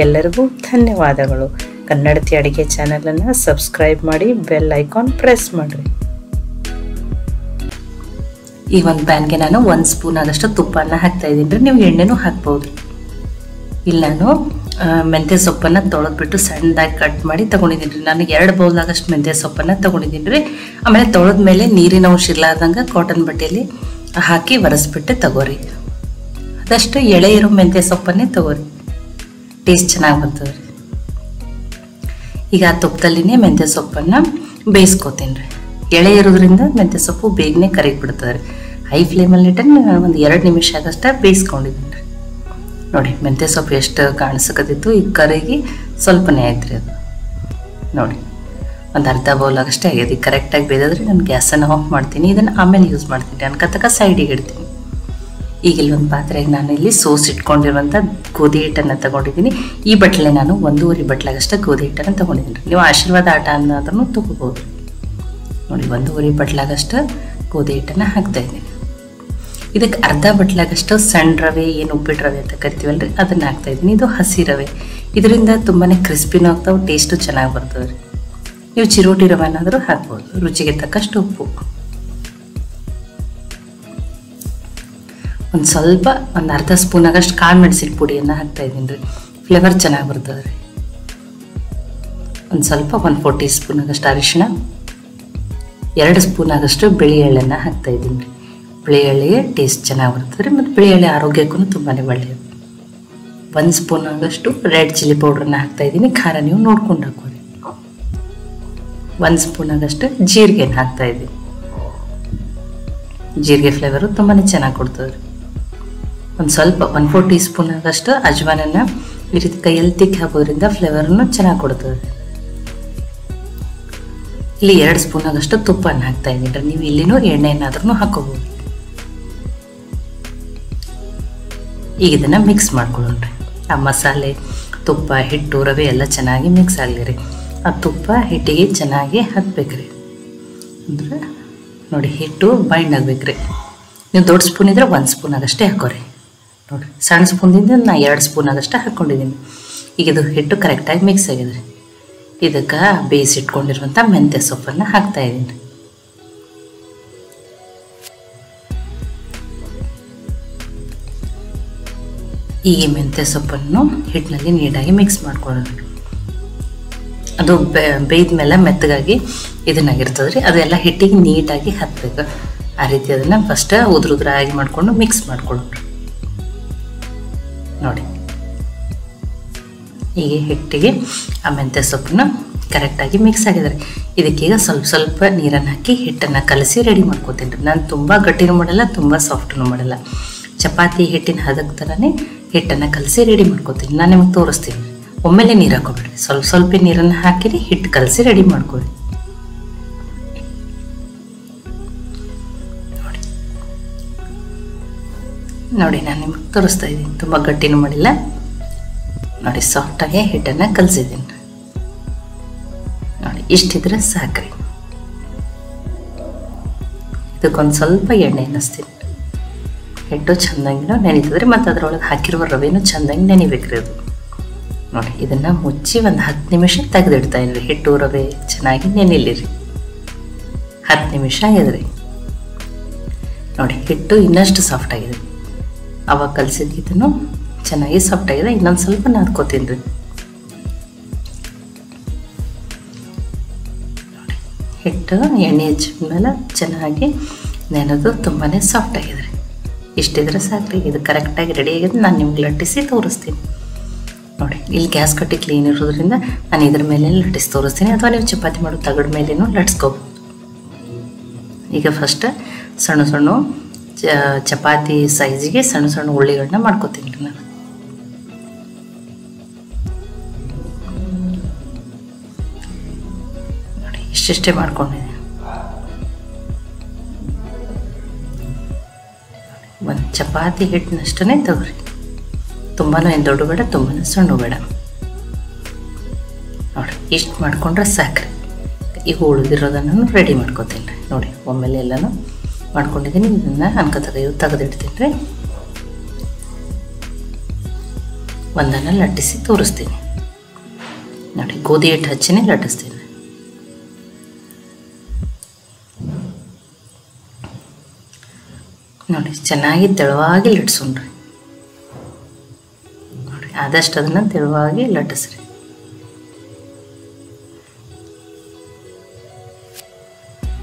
ಎಲ್ಲರಿಗೂ ಧನ್ಯವಾದಗಳು. ಕನ್ನಡತಿ ಅಡುಗೆ ಚಾನಲನ್ನು ಸಬ್ಸ್ಕ್ರೈಬ್ ಮಾಡಿ, ಬೆಲ್ ಐಕಾನ್ ಪ್ರೆಸ್ ಮಾಡಿರಿ. ಈ ಒಂದು ಪ್ಯಾನ್ಗೆ ನಾನು 1 ಸ್ಪೂನ್ ಆದಷ್ಟು ತುಪ್ಪನ ಹಾಕ್ತಾ ಇದ್ದೀನಿ ರೀ. ನೀವು ಎಣ್ಣೆನೂ ಹಾಕ್ಬೋದು. ಇಲ್ಲಿ ನಾನು ಮೆಂತ್ಯ ಸೊಪ್ಪನ್ನು ತೊಳೆದ್ಬಿಟ್ಟು ಸಣ್ಣದಾಗಿ ಕಟ್ ಮಾಡಿ ತೊಗೊಂಡಿದ್ದೀನಿ ರೀ. ನಾನು 2 ಬೌಲ್ ಆಗಷ್ಟು ಮೆಂತ್ಯ ಸೊಪ್ಪನ್ನು ತೊಗೊಂಡಿದ್ದೀನಿ ರೀ. ಆಮೇಲೆ ತೊಳೆದ ಮೇಲೆ ನೀರಿನ ಅಂಶ ಇರ್ಲಾರ್ದಂಗೆ ಕಾಟನ್ ಬಟ್ಟೆಯಲ್ಲಿ ಹಾಕಿ ಒರೆಸ್ಬಿಟ್ಟು ತಗೋರಿ. ಅದಷ್ಟು ಎಳೆ ಇರೋ ಮೆಂತ್ಯ ಸೊಪ್ಪನ್ನೇ ತಗೋರಿ, ಟೇಸ್ಟ್ ಚೆನ್ನಾಗಿ ಬರ್ತದೆ ರೀ. ಈಗ ಆ ತುಪ್ಪದಲ್ಲಿನೇ ಮೆಂತ್ಯ ಸೊಪ್ಪನ್ನು ಬೇಯಿಸ್ಕೋತೀನಿ ರೀ. ಎಳೆ ಇರೋದ್ರಿಂದ ಮೆಂತ್ಯ ಸೊಪ್ಪು ಬೇಗನೆ ಕರಗಿಬಿಡ್ತದೆ ರೀ. ಹೈ ಫ್ಲೇಮಲ್ಲಿ ಇಟ್ಟು ಒಂದು 2 ನಿಮಿಷ ಆಗಷ್ಟೇ ಬೇಯಿಸ್ಕೊಂಡಿದ್ದೀನಿ ರೀ. ನೋಡಿ ಮೆಂತ್ಯ ಸೊಪ್ಪು ಎಷ್ಟು ಕಾಣಿಸಕತ್ತಿತ್ತು, ಈಗ ಕರಗಿ ಸ್ವಲ್ಪನೇ ಆಯ್ತು ರೀ ಅದು. ನೋಡಿ ಒಂದು ಅರ್ಧ ಬೌಲ್ ಆಗಷ್ಟೇ ಆಗಿದೆ. ಈಗ ಕರೆಕ್ಟಾಗಿ ಬೇಯ್ದಾದ್ರೆ ನಾನು ಗ್ಯಾಸನ್ನು ಆಫ್ ಮಾಡ್ತೀನಿ. ಇದನ್ನು ಆಮೇಲೆ ಯೂಸ್ ಮಾಡ್ತೀನಿ, ಅನ್ಕತಕ್ಕ ಸೈಡಿಗೆ ಇಡ್ತೀನಿ. ಈಗ ಇಲ್ಲೊಂದು ಪಾತ್ರೆಗೆ ನಾನು ಇಲ್ಲಿ ಸೋಸ್ ಇಟ್ಕೊಂಡಿರುವಂಥ ಗೋಧಿ ಹಿಟ್ಟನ್ನು ತೊಗೊಂಡಿದ್ದೀನಿ. ಈ ಬಟ್ಲೆ ನಾನು 1.5 ಬಟ್ಲಾಗಷ್ಟೇ ಗೋಧಿ ಹಿಟ್ಟನ್ನು ತೊಗೊಂಡಿದ್ದೀನಿ. ನೀವು ಆಶೀರ್ವಾದ ಆಟ ಅನ್ನೋದನ್ನು ತೊಗೋಬೋದು. ನೋಡಿ 1.5 ಬಟ್ಲಾಗಷ್ಟು ಗೋಧಿ ಹಿಟ್ಟನ್ನು ಹಾಕ್ತಾಯಿದ್ದೀನಿ. ಇದಕ್ಕೆ ಅರ್ಧ ಬಟ್ಲಾಗಷ್ಟು ಸಣ್ಣ ರವೆ, ಏನು ಉಪ್ಪಿಟ್ಟು ರವೆ ಅಂತ ಕರಿತೀವಲ್ಲ ರೀ, ಅದನ್ನು ಹಾಕ್ತಾಯಿದ್ದೀನಿ. ಇದು ಹಸಿ ರವೆ, ಇದರಿಂದ ತುಂಬಾ ಕ್ರಿಸ್ಪಿನೂ ಆಗ್ತಾವೆ, ಟೇಸ್ಟು ಚೆನ್ನಾಗಿ ಬರ್ತದೆ ರೀ. ನೀವು ಚಿರೋಟಿ ರವೆನಾದರೂ ಹಾಕ್ಬೋದು. ರುಚಿಗೆ ತಕ್ಕಷ್ಟು ಉಪ್ಪು, ಒಂದು ಸ್ವಲ್ಪ ಒಂದು ಅರ್ಧ ಸ್ಪೂನ್ ಆಗಷ್ಟು ಕಾಳು ಮೆಣಸಿನ ಪುಡಿಯನ್ನು ಹಾಕ್ತಾಯಿದ್ದೀನಿ ರೀ. ಫ್ಲೇವರ್ ಚೆನ್ನಾಗಿ ಬರ್ತದೆ ರೀ. ಒಂದು ಸ್ವಲ್ಪ 1/4 ಟೀ ಸ್ಪೂನ್ ಆಗಷ್ಟು ಅರಿಶಿಣ, 2 ಸ್ಪೂನ್ ಆಗಷ್ಟು ಬಿಳಿ ಎಳ್ಳನ್ನು ಹಾಕ್ತಾಯಿದ್ದೀನಿ ರೀ. ಬಿಳಿ ಎಳ್ಳಿಗೆ ಟೇಸ್ಟ್ ಚೆನ್ನಾಗಿ ಬರ್ತದೆ ರೀ, ಮತ್ತು ಬಿಳಿ ಎಳ್ಳೆ ಆರೋಗ್ಯಕ್ಕೂ ತುಂಬಾ ಒಳ್ಳೆಯದು. 1 ಸ್ಪೂನ್ ಆಗಷ್ಟು ರೆಡ್ ಚಿಲ್ಲಿ ಪೌಡ್ರನ್ನ ಹಾಕ್ತಾಯಿದ್ದೀನಿ. ಖಾರ ನೀವು ನೋಡ್ಕೊಂಡು ಹಾಕೋರಿ. 1 ಸ್ಪೂನ್ ಆಗಷ್ಟು ಜೀರಿಗೆನ ಹಾಕ್ತಾಯಿದ್ದೀನಿ. ಜೀರಿಗೆ ಫ್ಲೇವರು ತುಂಬಾ ಚೆನ್ನಾಗಿ ಕೊಡ್ತದೆ ರೀ. ಒಂದು ಸ್ವಲ್ಪ 1/4 ಟೀ ಸ್ಪೂನ್ ಆಗಷ್ಟು ಅಜ್ವಾನನ್ನು ಈ ರೀತಿ ಕೈಯಲ್ಲಿ ತಿಕ್ಕಿ ಹಾಕೋದ್ರಿಂದ ಫ್ಲೇವರನ್ನು ಚೆನ್ನಾಗಿ ಕೊಡ್ತದೆ. ಇಲ್ಲಿ 2 ಸ್ಪೂನ್ ಆಗಷ್ಟು ತುಪ್ಪವನ್ನು ಹಾಕ್ತಾಯಿದ್ದೀನಿ ರೀ. ನೀವು ಇಲ್ಲಿನೂ ಎಣ್ಣೆಯನ್ನಾದ್ರೂ ಹಾಕೋಬೋದು. ಈಗ ಇದನ್ನು ಮಿಕ್ಸ್ ಮಾಡ್ಕೊಳ್ಳೋಣ ರೀ. ಆ ಮಸಾಲೆ, ತುಪ್ಪ, ಹಿಟ್ಟು, ರವೆ ಎಲ್ಲ ಚೆನ್ನಾಗಿ ಮಿಕ್ಸ್ ಆಗಲಿ ರೀ. ಆ ತುಪ್ಪ ಹಿಟ್ಟಿಗೆ ಚೆನ್ನಾಗಿ ಹಾಕ್ಬೇಕ್ರಿ. ಅಂದರೆ ನೋಡಿ ಹಿಟ್ಟು ಬೈಂಡ್ ಆಗ್ಬೇಕ್ರಿ. ನೀವು ದೊಡ್ಡ ಸ್ಪೂನ್ ಇದ್ರೆ 1 ಸ್ಪೂನ್ ಆಗಷ್ಟೇ ಹಾಕೋರಿ. ನೋಡಿರಿ ಸಣ್ಣ ಸ್ಪೂನಿಂದ ನಾನು 2 ಸ್ಪೂನ್ ಆಗಷ್ಟೇ ಹಾಕ್ಕೊಂಡಿದ್ದೀನಿ. ಈಗ ಇದು ಹಿಟ್ಟು ಕರೆಕ್ಟಾಗಿ ಮಿಕ್ಸ್ ಆಗಿದೆ ರೀ. ಇದಕ್ಕೆ ಬೇಯಿಸಿಟ್ಕೊಂಡಿರುವಂಥ ಮೆಂತ್ಯ ಸೊಪ್ಪನ್ನು ಹಾಕ್ತಾಯಿದ್ದೀನಿ ರೀ. ಈಗ ಮೆಂತ್ಯ ಸೊಪ್ಪನ್ನು ಹಿಟ್ಟಿನಲ್ಲಿ ನೀಟಾಗಿ ಮಿಕ್ಸ್ ಮಾಡ್ಕೊಳ್ಳೋಣ. ಅದು ಬೇಯ್ದ ಮೇಲೆ ಮೆತ್ತಗಾಗಿ ಇದನ್ನಾಗಿರ್ತದೆ ರೀ. ಅದೆಲ್ಲ ಹಿಟ್ಟಿಗೆ ನೀಟಾಗಿ ಹತ್ತಬೇಕು. ಆ ರೀತಿ ಅದನ್ನು ಫಸ್ಟ್ ಉದುರಾಗಿ ಮಾಡಿಕೊಂಡು ಮಿಕ್ಸ್ ಮಾಡ್ಕೊಳ್ಳೋಣ. ನೋಡಿ ಈಗ ಹಿಟ್ಟಿಗೆ ಆ ಮೆಂತ್ಯ ಸೊಪ್ಪನ್ನ ಕರೆಕ್ಟಾಗಿ ಮಿಕ್ಸ್ ಆಗಿದೆ ರೀ. ಇದಕ್ಕೀಗ ಸ್ವಲ್ಪ ನೀರನ್ನು ಹಾಕಿ ಹಿಟ್ಟನ್ನು ಕಲಸಿ ರೆಡಿ ಮಾಡ್ಕೋತೀನಿ ರೀ. ನಾನು ತುಂಬ ಗಟ್ಟಿನೂ ಮಾಡಲ್ಲ, ತುಂಬ ಸಾಫ್ಟೂ ಮಾಡಲ್ಲ. ಚಪಾತಿ ಹಿಟ್ಟಿನ ಹದಕ್ಕೆ ಥರನೇ ಹಿಟ್ಟನ್ನು ಕಲಸಿ ರೆಡಿ ಮಾಡ್ಕೋತೀನಿ. ನಾನು ನಿಮಗೆ ತೋರಿಸ್ತೀನಿ. ಒಮ್ಮೆಲೆ ನೀರು ಹಾಕೋಬೇಡ್ರಿ, ಸ್ವಲ್ಪ ನೀರನ್ನು ಹಾಕಿರಿ, ಹಿಟ್ಟು ಕಲಸಿ ರೆಡಿ ಮಾಡ್ಕೊಳ್ಳಿ. ನೋಡಿ ನಾನು ನಿಮಗೆ ತೋರಿಸ್ತಾ ಇದ್ದೀನಿ. ತುಂಬ ಗಟ್ಟಿನೂ ಮಾಡಿಲ್ಲ. ನೋಡಿ ಸಾಫ್ಟಾಗಿ ಹಿಟ್ಟನ್ನು ಕಲಸಿದ್ದೀನಿ. ನೋಡಿ ಇಷ್ಟಿದ್ರೆ ಸಾಕ್ರಿ. ಇದಕ್ಕೊಂದು ಸ್ವಲ್ಪ ಎಣ್ಣೆ ಅನ್ನಿಸ್ತೀನಿ. ಹಿಟ್ಟು ಚೆಂದಾಗಿ ನೆನೀತದ್ರಿ, ಮತ್ತು ಅದರೊಳಗೆ ಹಾಕಿರುವ ರವೆನೂ ಚೆಂದಾಗಿ ನೆನಿಬೇಕ್ರಿ ಅದು. ನೋಡಿ ಇದನ್ನು ಮುಚ್ಚಿ ಒಂದು 10 ನಿಮಿಷ ತೆಗೆದಿಡ್ತಾ ಇದ್ರಿ. ಹಿಟ್ಟು ರವೆ ಚೆನ್ನಾಗಿ ನೆನಿಲಿ ರೀ. 10 ನಿಮಿಷ ಆಗಿದೆ. ನೋಡಿ ಹಿಟ್ಟು ಇನ್ನಷ್ಟು ಸಾಫ್ಟ್ ಆಗಿದೆ. ಅವಾಗ ಕಲಸಿದ್ದನ್ನು ಚೆನ್ನಾಗಿ ಸಾಫ್ಟ್ ಆಗಿದೆ. ಇನ್ನೊಂದು ಸ್ವಲ್ಪ ನಾದ್ಕೋತೀನಿ ರೀ. ನೋಡಿ ಹಿಟ್ಟು ಎಣ್ಣೆ ಹಚ್ಚಿದ ಮೇಲೆ ಚೆನ್ನಾಗಿ ನೆನೆದು ತುಂಬಾ ಸಾಫ್ಟ್ ಆಗಿದೆ ರೀ. ಇಷ್ಟಿದ್ರೆ ಸಾಕ್ರಿ. ಇದು ಕರೆಕ್ಟಾಗಿ ರೆಡಿ ಆಗಿದೆ. ನಾನು ನಿಮ್ಗೆ ಲಟ್ಟಿಸಿ ತೋರಿಸ್ತೀನಿ. ನೋಡಿ ಇಲ್ಲಿ ಗ್ಯಾಸ್ ಕಟ್ಟಿ ಕ್ಲೀನ್ ಇರೋದ್ರಿಂದ ನಾನು ಇದ್ರ ಮೇಲೆ ಲಟ್ಟಿಸಿ ತೋರಿಸ್ತೀನಿ, ಅಥವಾ ನೀವು ಚಪಾತಿ ಮಾಡೋ ತಗಡ ಮೇಲೇನೂ ಲಟ್ಸ್ಕೋಬೋದು. ಈಗ ಫಸ್ಟ್ ಸಣ್ಣ ಚಪಾತಿ ಸೈಜಿಗೆ ಸಣ್ಣ ಉಳ್ಳಿಗಳನ್ನ ಮಾಡ್ಕೋತೀನಿ ರೀ ನಾನು. ನೋಡಿ ಇಷ್ಟಿಷ್ಟೇ ಮಾಡ್ಕೊಂಡಿದ್ದೀನಿ. ಒಂದು ಚಪಾತಿ ಹಿಟ್ಟಿನಷ್ಟೇ ತಗೋರಿ. ತುಂಬಾ ಏನು ದೊಡ್ಡ ಬೇಡ, ತುಂಬಾ ಸಣ್ಣ ಬೇಡ. ನೋಡಿ ಇಷ್ಟು ಮಾಡ್ಕೊಂಡ್ರೆ ಸಾಕ್ರಿ. ಈಗ ಉಳಿದಿರೋದನ್ನು ರೆಡಿ ಮಾಡ್ಕೋತೀನಿ ರೀ. ನೋಡಿ ಒಮ್ಮೆಲೆ ಎಲ್ಲನೂ ಮಾಡ್ಕೊಂಡಿದ್ದೀನಿ. ಇದನ್ನು ತೆಗೆದಿಡ್ತೀನಿ ರೀ. ಒಂದನ್ನು ಲಟ್ಟಿಸಿ ತೋರಿಸ್ತೀನಿ. ನೋಡಿ ಗೋಧಿ ಹಿಟ್ಟು ಹಚ್ಚಿನೇ ಲಟ್ಟಿಸ್ತೀನಿ. ನೋಡಿ ಚೆನ್ನಾಗಿ ತೆಳುವಾಗಿ ಲಟ್ಸೋಣ್ರಿ. ನೋಡಿ ಆದಷ್ಟು ಅದನ್ನು ತೆಳುವಾಗಿ ಲಟ್ಟಿಸ್ರಿ.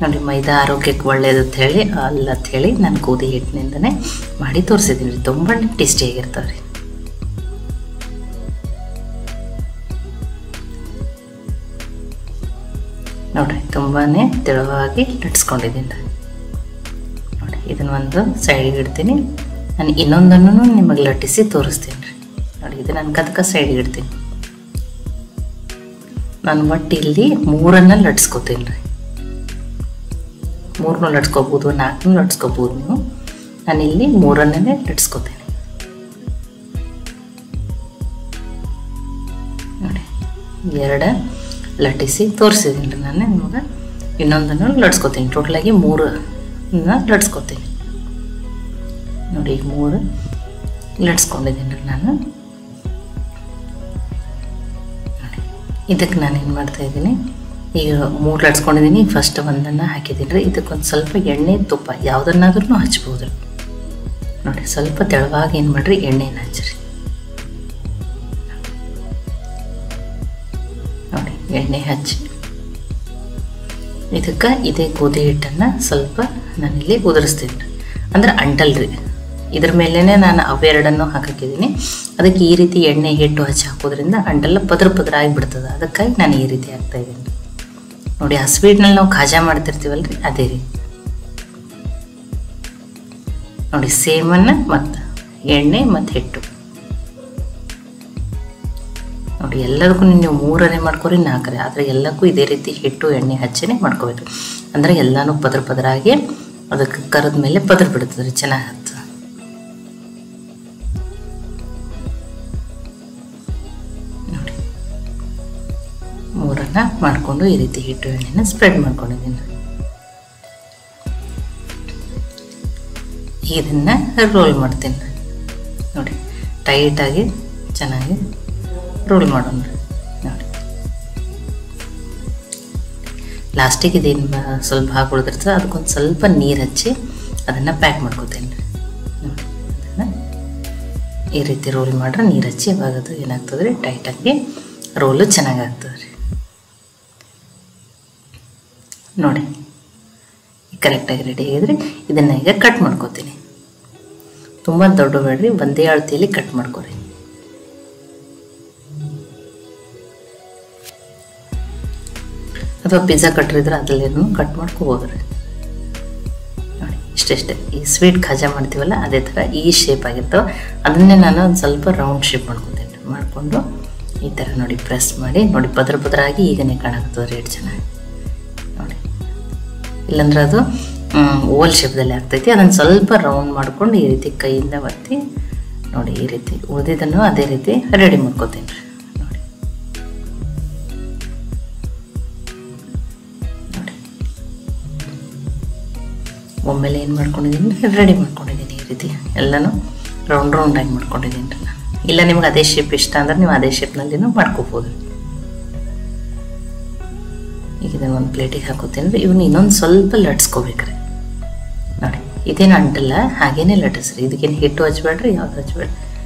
ನೋಡಿ ಮೈದಾ ಆರೋಗ್ಯಕ್ಕೆ ಒಳ್ಳೆಯದು ಅಂಥೇಳಿ ಅಲ್ಲ ಅಂಥೇಳಿ ನಾನು ಗೋಧಿ ಹಿಟ್ಟಿನಿಂದನೇ ಮಾಡಿ ತೋರಿಸಿದ್ದೀನಿ ರೀ. ತುಂಬ ಟೇಸ್ಟಿಯಾಗಿರ್ತಾವೆ ರೀ. ತುಂಬಾ ತೆಳುವಾಗಿ ಲಟ್ಸ್ಕೊಂಡಿದ್ದೀನಿ ರೀ. ನೋಡಿ ಇದನ್ನು ಒಂದು ಸೈಡಿಗೆ ಇಡ್ತೀನಿ. ನಾನು ಇನ್ನೊಂದನ್ನು ನಿಮಗೆ ಲಟ್ಟಿಸಿ ತೋರಿಸ್ತೀನಿ ರೀ. ನೋಡಿ ಇದು ನಾನು ಕದಕ ಸೈಡಿಗೆ ಇಡ್ತೀನಿ. ನಾನು ಒಟ್ಟು ಇಲ್ಲಿ 3 ಲಟ್ಸ್ಕೊತೀನಿ ರೀ. 3 ಲಟ್ಸ್ಕೊಬೋದು, 4 ಲಟ್ಸ್ಕೊಬೋದು ನೀವು. ನಾನಿಲ್ಲಿ 3 ಲಟ್ಸ್ಕೊತೀನಿ. ನೋಡಿ 2 ಲಟ್ಟಿಸಿ ತೋರಿಸಿದ್ದೀನಿ ರೀ ನಾನು ನಿಮಗೆ. ಇನ್ನೊಂದನ್ನು ಲಟ್ಸ್ಕೊತೀನಿ. ಟೋಟಲಾಗಿ 3 ಲಟ್ಸ್ಕೊತೀನಿ. ನೋಡಿ ಈಗ 3 ಲಟ್ಸ್ಕೊಂಡಿದ್ದೀನಿ ರೀ ನಾನು. ನೋಡಿ ಇದಕ್ಕೆ ನಾನೇನು ಮಾಡ್ತಾಯಿದ್ದೀನಿ, ಈಗ 3 ಲಟ್ಸ್ಕೊಂಡಿದ್ದೀನಿ. ಫಸ್ಟ್ ಒಂದನ್ನು ಹಾಕಿದ್ದೀನಿ ರೀ. ಇದಕ್ಕೊಂದು ಸ್ವಲ್ಪ ಎಣ್ಣೆ ತುಪ್ಪ ಯಾವುದನ್ನಾದ್ರೂ ಹಚ್ಬೋದು. ನೋಡಿ ಸ್ವಲ್ಪ ತೆಳುವಾಗಿ ಏನು ಮಾಡಿರಿ, ಎಣ್ಣೆನ ಹಚ್ಚಿರಿ. ನೋಡಿ ಎಣ್ಣೆ ಹಚ್ಚಿ ಇದಕ್ಕೆ ಇದೇ ಗೋಧಿ ಹಿಟ್ಟನ್ನು ಸ್ವಲ್ಪ ನಾನಿಲ್ಲಿ ಉದುರಿಸ್ತೀನಿ ರೀ. ಅಂದ್ರೆ ಅಂಟಲ್ರಿ, ಇದ್ರ ಮೇಲೇ ನಾನು ಅವೆರಡನ್ನು ಹಾಕಿದ್ದೀನಿ. ಅದಕ್ಕೆ ಈ ರೀತಿ ಎಣ್ಣೆ ಹಿಟ್ಟು ಹಚ್ಚಿ ಹಾಕೋದ್ರಿಂದ ಅಂಟೆಲ್ಲ ಪದ್ರ ಪದ್ರ ಆಗಿಬಿಡ್ತದೆ. ಅದಕ್ಕಾಗಿ ನಾನು ಈ ರೀತಿ ಹಾಕ್ತಾಯಿದ್ದೀನಿ. ನೋಡಿ ಆ ಸ್ವೀಟ್ನಲ್ಲಿ ನಾವು ಖಾಜಾ ಮಾಡ್ತಿರ್ತೀವಲ್ರಿ, ಅದೇ ರೀತಿ ನೋಡಿ ಸೇಮನ್ನು ಮತ್ತು ಎಣ್ಣೆ ಮತ್ತು ಹಿಟ್ಟು. ನೋಡಿ ಎಲ್ಲದಕ್ಕೂ ನೀವು 3 ಮಾಡ್ಕೊರಿ, 4, ಆದರೆ ಎಲ್ಲಕ್ಕೂ ಇದೇ ರೀತಿ ಹಿಟ್ಟು ಎಣ್ಣೆ ಹಚ್ಚಿನೇ ಮಾಡ್ಕೋಬೇಕು. ಅಂದರೆ ಎಲ್ಲನೂ ಪದ್ರ ಪದ್ರ ಆಗಿ ಅದಕ್ಕೆ ಕರದ ಮೇಲೆ ಪದ್ರ ಬಿಡ್ತದೆ ರೀ, ಚೆನ್ನಾಗಿ ಹತ್ತು. ನೋಡಿ 3 ಮಾಡಿಕೊಂಡು ಈ ರೀತಿ ಹಿಟ್ಟು ಎಣ್ಣೆನ ಸ್ಪ್ರೆಡ್ ಮಾಡ್ಕೊಂಡಿದ್ದೀನಿ ರೀ. ಇದನ್ನು ರೋಲ್ ಮಾಡ್ತೀನಿ ರೀ. ನೋಡಿ ಟೈಟಾಗಿ ಚೆನ್ನಾಗಿ ರೋಲ್ ಮಾಡೋಣ ರೀ. ನೋಡಿ ಲಾಸ್ಟಿಗೆ ಇದೇನು ಸ್ವಲ್ಪ ಹಾಕಿ ಉಳಿದಿರ್ತದೆ, ಅದಕ್ಕೊಂದು ಸ್ವಲ್ಪ ನೀರು ಹಚ್ಚಿ ಅದನ್ನು ಪ್ಯಾಕ್ ಮಾಡ್ಕೋತೀನಿ ರೀ. ನೋಡಿ ಅದನ್ನು ಈ ರೀತಿ ರೋಲ್ ಮಾಡ್ರೆ ನೀರು ಹಚ್ಚಿ ಇವಾಗ ಅದು ಏನಾಗ್ತದೆ ರೀ, ಟೈಟಾಗಿ ರೋಲು ಚೆನ್ನಾಗಿ ಆಗ್ತದೆ ರೀ. ನೋಡಿ ಕರೆಕ್ಟಾಗಿ ರೆಡಿ ಆಗಿದ್ರೆ ಇದನ್ನು ಈಗ ಕಟ್ ಮಾಡ್ಕೋತೀನಿ. ತುಂಬ ದೊಡ್ಡ ಬೇಡ್ರಿ, ಒಂದೇ ಅಳತೆಯಲ್ಲಿ ಕಟ್ ಮಾಡ್ಕೊರಿ. ಅಥವಾ ಪಿಜ್ಜಾ ಕಟ್ರ್ ಇದ್ರೆ ಅದರಲ್ಲೇನು ಕಟ್ ಮಾಡ್ಕೋಬೋದು ರೀ. ನೋಡಿ ಇಷ್ಟೇ. ಈ ಸ್ವೀಟ್ ಖಾಜಾ ಮಾಡ್ತೀವಲ್ಲ ಅದೇ ಥರ ಈ ಶೇಪ್ ಆಗಿರ್ತಾವೆ. ಅದನ್ನೇ ನಾನು ಒಂದು ಸ್ವಲ್ಪ ರೌಂಡ್ ಶೇಪ್ ಮಾಡ್ಕೊತೀನಿ. ಮಾಡಿಕೊಂಡು ಈ ಥರ ನೋಡಿ ಪ್ರೆಸ್ ಮಾಡಿ, ನೋಡಿ ಪದ್ರ ಪದ್ರ ಆಗಿ ಈಗನೇ ಕಾಣಾಗ್ತದೆ ರೇಟ್ ಚೆನ್ನಾಗಿ. ನೋಡಿ ಇಲ್ಲಾಂದ್ರೆ ಅದು ಓವಲ್ ಶೇಪ್ದಲ್ಲಿ ಆಗ್ತೈತಿ. ಅದನ್ನು ಸ್ವಲ್ಪ ರೌಂಡ್ ಮಾಡ್ಕೊಂಡು ಈ ರೀತಿ ಕೈಯಿಂದ ಒತ್ತಿ ನೋಡಿ ಈ ರೀತಿ ಉಳಿದಿದ್ದನ್ನು ಅದೇ ರೀತಿ ರೆಡಿ ಮಾಡ್ಕೋತೀನಿ ರೀ. ನೋಡಿ ನೋಡಿ ಒಮ್ಮೆಲೆ ಏನು ಮಾಡ್ಕೊಂಡಿದ್ದೀನಿ, ರೆಡಿ ಮಾಡ್ಕೊಂಡಿದ್ದೀನಿ. ಈ ರೀತಿ ಎಲ್ಲನೂ ರೌಂಡಾಗಿ ಮಾಡ್ಕೊಂಡಿದ್ದೀನಿ ರೀ ನಾನು. ಇಲ್ಲ ನಿಮ್ಗೆ ಅದೇ ಶೇಪ್ ಇಷ್ಟ ಅಂದ್ರೆ ನೀವು ಅದೇ ಶೇಪ್ನಲ್ಲಿನೂ ಮಾಡ್ಕೋಬೋದು. ಈಗ ಇದನ್ನು ಒಂದು ಪ್ಲೇಟಿಗೆ ಹಾಕೋತೀನಿ ರೀ. ಇವನ್ನ ಇನ್ನೊಂದು ಸ್ವಲ್ಪ ಲಟ್ಸ್ಕೋಬೇಕ್ರಿ. ನೋಡಿ ಇದೇನು ಅಂಟಲ್ಲ, ಹಾಗೇನೆ ಲಟ್ಟಿಸ್ರಿ. ಇದಕ್ಕೇನು ಹಿಟ್ಟು ಹಚ್ಬೇಡ್ರಿ, ಯಾವ್ದು ಹಚ್ಬೇಡ್ರಿ.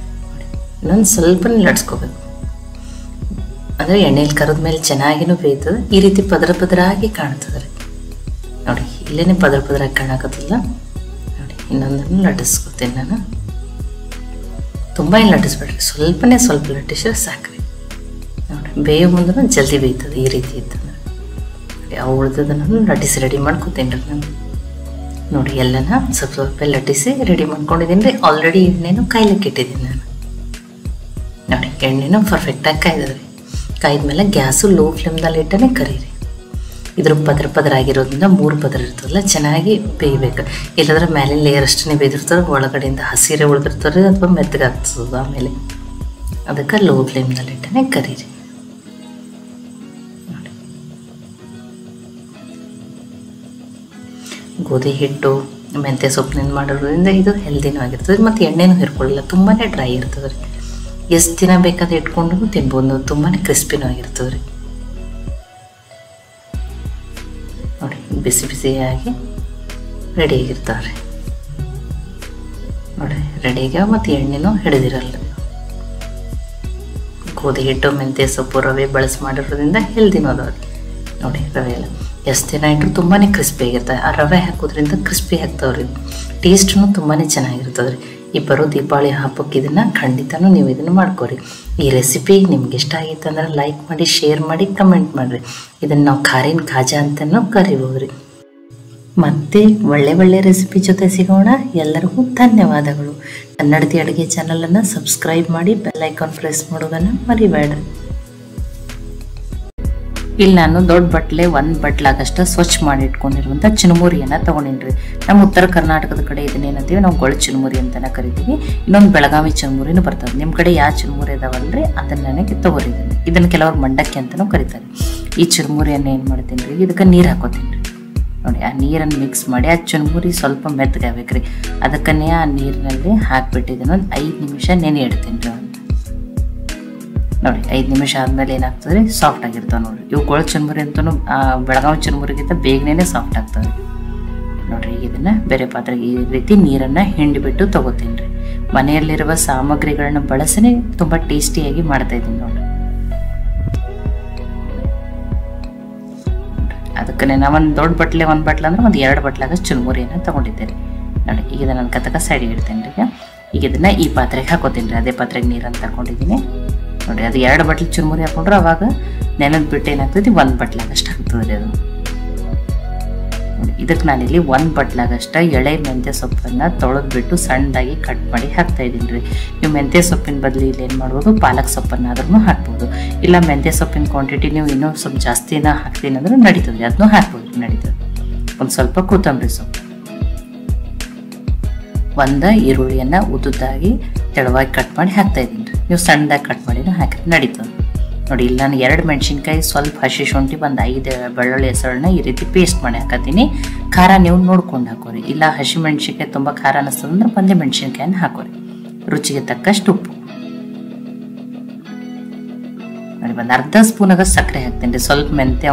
ನೋಡಿ ಇನ್ನೊಂದು ಸ್ವಲ್ಪನೇ ಲಟ್ಸ್ಕೋಬೇಕು. ಅಂದರೆ ಎಣ್ಣೆಲಿ ಕರೆದ ಮೇಲೆ ಚೆನ್ನಾಗಿನೂ ಬೇಯ್ತದೆ. ಈ ರೀತಿ ಪದ್ರ ಪದ್ರ ಆಗಿ ಕಾಣ್ತದೆ ರೀ. ನೋಡಿ ಇಲ್ಲೇ ಪದ್ರ ಪದ್ರಾಗಿ ಕಾಣಕತ್ತಲ್ಲ. ನೋಡಿ ಇನ್ನೊಂದನ್ನು ಲಟ್ಟಿಸ್ಕೋತೀನಿ ನಾನು. ತುಂಬ ಏನು ಲಟ್ಟಿಸ್ಬೇಡ್ರಿ, ಸ್ವಲ್ಪ ಲಟ್ಟಿಸ್ರೆ ಸಾಕ್ರಿ. ನೋಡಿ ಬೇಯೋ ಮುಂದೆ ಜಲ್ದಿ ಬೇಯ್ತದೆ ಈ ರೀತಿ ಇತ್ತಂದ್ರೆ. ಯಾವ ಉಳಿದದನ್ನು ಲಟ್ಟಿಸಿ ರೆಡಿ ಮಾಡ್ಕೋತೀನಿ ರೀ ನಾನು. ನೋಡಿ ಎಲ್ಲನ ಸ್ವಲ್ಪ ಲಟ್ಟಿಸಿ ರೆಡಿ ಮಾಡ್ಕೊಂಡಿದ್ದೀನಿ ರೀ. ಆಲ್ರೆಡಿ ಎಣ್ಣೆನೂ ಕಾಯ್ಲಿಕ್ಕೆ ಇಟ್ಟಿದ್ದೀನಿ ನಾನು. ನೋಡಿ ಎಣ್ಣೆನೂ ಪರ್ಫೆಕ್ಟಾಗಿ ಕಾಯ್ದದೆ ರೀ. ಕಾಯ್ದ್ಮೇಲೆ ಗ್ಯಾಸು ಲೋ ಫ್ಲೇಮ್ದಲ್ಲಿ ಇಟ್ಟನೇ ಕರೀರಿ. ಇದ್ರ ಪದ್ರ ಪದ್ರ ಆಗಿರೋದ್ರಿಂದ 3 ಪದ್ರ ಇರ್ತದಲ್ಲ, ಚೆನ್ನಾಗಿ ಬೇಯಬೇಕು. ಇಲ್ಲಾಂದ್ರೆ ಮೇಲೆ ಲೇಯರ್ ಅಷ್ಟೇ ಬೇಯ್ದಿರ್ತದೆ, ಒಳಗಡೆಯಿಂದ ಹಸಿರೆ ಉಳಿದಿರ್ತಾರೆ ಅಥವಾ ಮೆತ್ತಗಾಗ್ತದೆ ಆಮೇಲೆ. ಅದಕ್ಕೆ ಲೋ ಫ್ಲೇಮ್ದಲ್ಲಿ ಇಟ್ಟನೇ ಕರೀರಿ. ನೋಡಿ ಗೋಧಿ ಹಿಟ್ಟು ಮೆಂತ್ಯ ಸೊಪ್ಪಿನಿಂದ ಮಾಡಿರೋದ್ರಿಂದ ಇದು ಹೆಲ್ದಿನೂ ಆಗಿರ್ತದೆ ಮತ್ತು ಎಣ್ಣೆನೂ ಹಿರ್ಕೊಳ್ಳಿಲ್ಲ. ತುಂಬಾ ಡ್ರೈ ಇರ್ತದೆ ರೀ. ಎಷ್ಟು ದಿನ ಬೇಕಾದ್ರೆ ಇಟ್ಕೊಂಡು ತಿನ್ಬೋದು. ತುಂಬಾ ಕ್ರಿಸ್ಪಿನೂ ಆಗಿರ್ತದೆ ರೀ. ನೋಡಿ ಬಿಸಿ ಬಿಸಿಯಾಗಿ ರೆಡಿಯಾಗಿರ್ತಾವೆ ರೀ. ನೋಡಿ ರೆಡಿಯಾಗ್ಯಾವ ಮತ್ತು ಎಣ್ಣೆನೂ ಹಿಡಿದಿರಲ್ಲ. ಗೋಧಿ ಹಿಟ್ಟು ಮೆಂತ್ಯ ಸೊಪ್ಪು ರವೆ ಬಳಸಿ ಮಾಡಿರೋದ್ರಿಂದ ಹೆಲ್ದಿನೂ ಅದಾವೆ ರೀ. ನೋಡಿ ರವೆ ಎಲ್ಲ ಎಷ್ಟು ದಿನ ಇಟ್ಟರು ತುಂಬಾ ಕ್ರಿಸ್ಪಿ ಆಗಿರ್ತವೆ. ಆ ರವೆ ಹಾಕೋದ್ರಿಂದ ಕ್ರಿಸ್ಪಿ ಆಗ್ತಾವೆ ರೀ. ಟೇಸ್ಟೂ ತುಂಬಾ ಚೆನ್ನಾಗಿರ್ತದೆ ರೀ. ಇಬ್ಬರು ದೀಪಾವಳಿ ಹಬ್ಬಕ್ಕೆ ಇದನ್ನು ಖಂಡಿತನೂ ನೀವು ಇದನ್ನು ಮಾಡ್ಕೊರಿ. ಈ ರೆಸಿಪಿ ನಿಮ್ಗೆ ಇಷ್ಟ ಆಗಿತ್ತು ಅಂದ್ರೆ ಲೈಕ್ ಮಾಡಿ, ಶೇರ್ ಮಾಡಿ, ಕಮೆಂಟ್ ಮಾಡಿರಿ. ಇದನ್ನು ನಾವು ಖಾರಿನ ಖಾಜಾ ಅಂತಲೂ ಕರಿಬೋದು ರೀ. ಮತ್ತೆ ಒಳ್ಳೆ ರೆಸಿಪಿ ಜೊತೆ ಸಿಗೋಣ. ಎಲ್ಲರಿಗೂ ಧನ್ಯವಾದಗಳು. ಕನ್ನಡತಿ ಅಡುಗೆ ಚಾನಲನ್ನು ಸಬ್ಸ್ಕ್ರೈಬ್ ಮಾಡಿ, ಬೆಲ್ ಐಕಾನ್ ಪ್ರೆಸ್ ಮಾಡೋದನ್ನು ಮರಿಬೇಡ್ರಿ. ಇಲ್ಲಿ ನಾನು ದೊಡ್ಡ ಬಟ್ಲೆ 1 ಬಟ್ಲಾಗಷ್ಟು ಸ್ವಚ್ಛ ಮಾಡಿ ಇಟ್ಕೊಂಡಿರುವಂಥ ಚುರುಮುರಿಯನ್ನು ತೊಗೊಂಡಿನ್ರಿ. ನಮ್ಮ ಉತ್ತರ ಕರ್ನಾಟಕದ ಕಡೆ ಇದನ್ನೇನಂತೀವಿ ನಾವು ಗೊಳ ಚುರುಮುರಿ ಅಂತಲೇ ಕರಿತೀವಿ. ಇನ್ನೊಂದು ಬೆಳಗಾವಿ ಚುರುಮುರಿನೂ ಬರ್ತದೆ. ನಿಮ್ಮ ಕಡೆ ಯಾವ ಚುರುಮುರಿ ಅದಾವಲ್ರಿ ಅದನ್ನು ನನಗೆ ತೊಗೊರಿದ್ದೀನಿ. ಇದನ್ನು ಕೆಲವರು ಮಂಡಕ್ಕಿ ಅಂತಲೂ ಕರೀತಾರೆ. ಈ ಚುರುಮುರಿಯನ್ನು ಏನು ಮಾಡ್ತೀನಿ ರೀ, ಇದಕ್ಕೆ ನೀರು ಹಾಕೋತೀನಿ ರೀ. ನೋಡಿ, ಆ ನೀರನ್ನು ಮಿಕ್ಸ್ ಮಾಡಿ, ಆ ಚುರುಮುರಿ ಸ್ವಲ್ಪ ಮೆತ್ತಗಾಗಬೇಕ್ರಿ. ಅದಕ್ಕನ್ನೇ ಆ ನೀರಿನಲ್ಲಿ ಹಾಕಿಬಿಟ್ಟಿದ್ದೀನಿ. ಒಂದು 5 ನಿಮಿಷ ನೆನೆ ಇಡ್ತೀನಿ ರೀ. ನೋಡಿ, 5 ನಿಮಿಷ ಆದಮೇಲೆ ಏನಾಗ್ತದೆ ರೀ, ಸಾಫ್ಟ್ ಆಗಿರ್ತಾವೆ ನೋಡಿರಿ. ಇವು ಗೊಳ ಚುರುಮುರಿ ಅಂತಲೂ ಬೆಳಗಾವಿ ಚುರುಮುರಿಗಿಂತ ಬೇಗನೆ ಸಾಫ್ಟ್ ಆಗ್ತವೆ ನೋಡಿರಿ. ಈಗ ಇದನ್ನು ಬೇರೆ ಪಾತ್ರೆಗೆ ಈ ರೀತಿ ನೀರನ್ನು ಹಿಂಡಿಬಿಟ್ಟು ತೊಗೋತೀನಿ ರೀ. ಮನೆಯಲ್ಲಿರುವ ಸಾಮಗ್ರಿಗಳನ್ನ ಬಳಸಿನೇ ತುಂಬ ಟೇಸ್ಟಿಯಾಗಿ ಮಾಡ್ತಾ ಇದ್ದೀನಿ ನೋಡಿ. ಅದಕ್ಕೆ ನಾನು ಒಂದು ದೊಡ್ಡ ಬಟ್ಲೆ 1 ಬಟ್ಲ ಅಂದ್ರೆ ಒಂದು 2 ಬಟ್ಲಾಗಷ್ಟು ಚುರುಮುರಿಯನ್ನು ತೊಗೊಂಡಿದ್ದೇನೆ ನೋಡಿ. ಈಗ ನಾನು ಕತಕ ಸೈಡಿಗೆ ಇಡ್ತೇನೆ ರೀ. ಈಗ ಇದನ್ನು ಈ ಪಾತ್ರೆಗೆ ಹಾಕೋತೀನಿ ರೀ. ಅದೇ ಪಾತ್ರೆಗೆ ನೀರನ್ನು ತಗೊಂಡಿದ್ದೀನಿ ನೋಡಿ. ಅದು 2 ಬಟ್ಲು ಚುರುಮುರಿ ಹಾಕೊಂಡ್ರೆ ಅವಾಗ ನೆನೆದು ಬಿಟ್ಟು ಏನಾಗ್ತೈತಿ 1 ಬಟ್ಲಾಗಷ್ಟು ಆಗ್ತದೆ ರೀ ಅದು ನೋಡಿ. ಇದಕ್ಕೆ ನಾನಿಲ್ಲಿ 1 ಬಟ್ಲಾಗಷ್ಟು ಎಳೆ ಮೆಂತ್ಯ ಸೊಪ್ಪನ್ನು ತೊಳೆದ್ಬಿಟ್ಟು ಸಣ್ಣದಾಗಿ ಕಟ್ ಮಾಡಿ ಹಾಕ್ತಾ ಇದ್ದೀನಿ ರೀ. ನೀವು ಮೆಂತ್ಯ ಸೊಪ್ಪಿನ ಬದಲು ಇಲ್ಲಿ ಏನು ಮಾಡ್ಬೋದು, ಪಾಲಕ್ ಸೊಪ್ಪನ್ನಾದ್ರೂ ಹಾಕ್ಬೋದು. ಇಲ್ಲ ಮೆಂತ್ಯ ಸೊಪ್ಪಿನ ಕ್ವಾಂಟಿಟಿ ನೀವು ಇನ್ನೂ ಸ್ವಲ್ಪ ಜಾಸ್ತಿನ ಹಾಕ್ತೀನಿ ಅಂದ್ರೆ ನಡೀತದೆ, ಅದನ್ನೂ ಹಾಕ್ಬೋದು, ನಡೀತದೆ. ಒಂದು ಸ್ವಲ್ಪ ಕೊತ್ತಂಬರಿ ಸೊಪ್ಪು, 1 ಈರುಳ್ಳಿಯನ್ನು ಉದ್ದುದ್ದಾಗಿ ತೆಳುವಾಗಿ ಕಟ್ ಮಾಡಿ ಹಾಕ್ತಾ ಇದ್ದೀನಿ ರೀ. ನೀವು ಸಣ್ಣದಾಗಿ ಕಟ್ ಮಾಡಿನೂ ಹಾಕಿದ್ರೆ ನಡೀತದೆ ನೋಡಿ. ಇಲ್ಲಿ ನಾನು 2 ಮೆಣಸಿನ್ಕಾಯಿ, ಸ್ವಲ್ಪ ಹಸಿ ಶುಂಠಿ, ಒಂದು 5 ಬೆಳ್ಳುಳ್ಳಿ ಹೆಸರನ್ನ ಈ ರೀತಿ ಪೇಸ್ಟ್ ಮಾಡಿ ಹಾಕತ್ತೀನಿ. ಖಾರ ನೀವು ನೋಡ್ಕೊಂಡು ಹಾಕೋರಿ. ಇಲ್ಲ ಹಸಿ ಮೆಣಸಿನ್ಕಾಯಿ ತುಂಬ ಖಾರ ಅನ್ನಿಸ್ತದೆ ಅಂದ್ರೆ 1 ಮೆಣಸಿನ್ಕಾಯನ್ನ ಹಾಕೋರಿ. ರುಚಿಗೆ ತಕ್ಕಷ್ಟು ಉಪ್ಪು ನೋಡಿ. ಒಂದು ಅರ್ಧ ಸ್ಪೂನಾಗ ಸಕ್ಕರೆ ಹಾಕ್ತೀನಿ ರೀ. ಸ್ವಲ್ಪ ಮೆಂತ್ಯ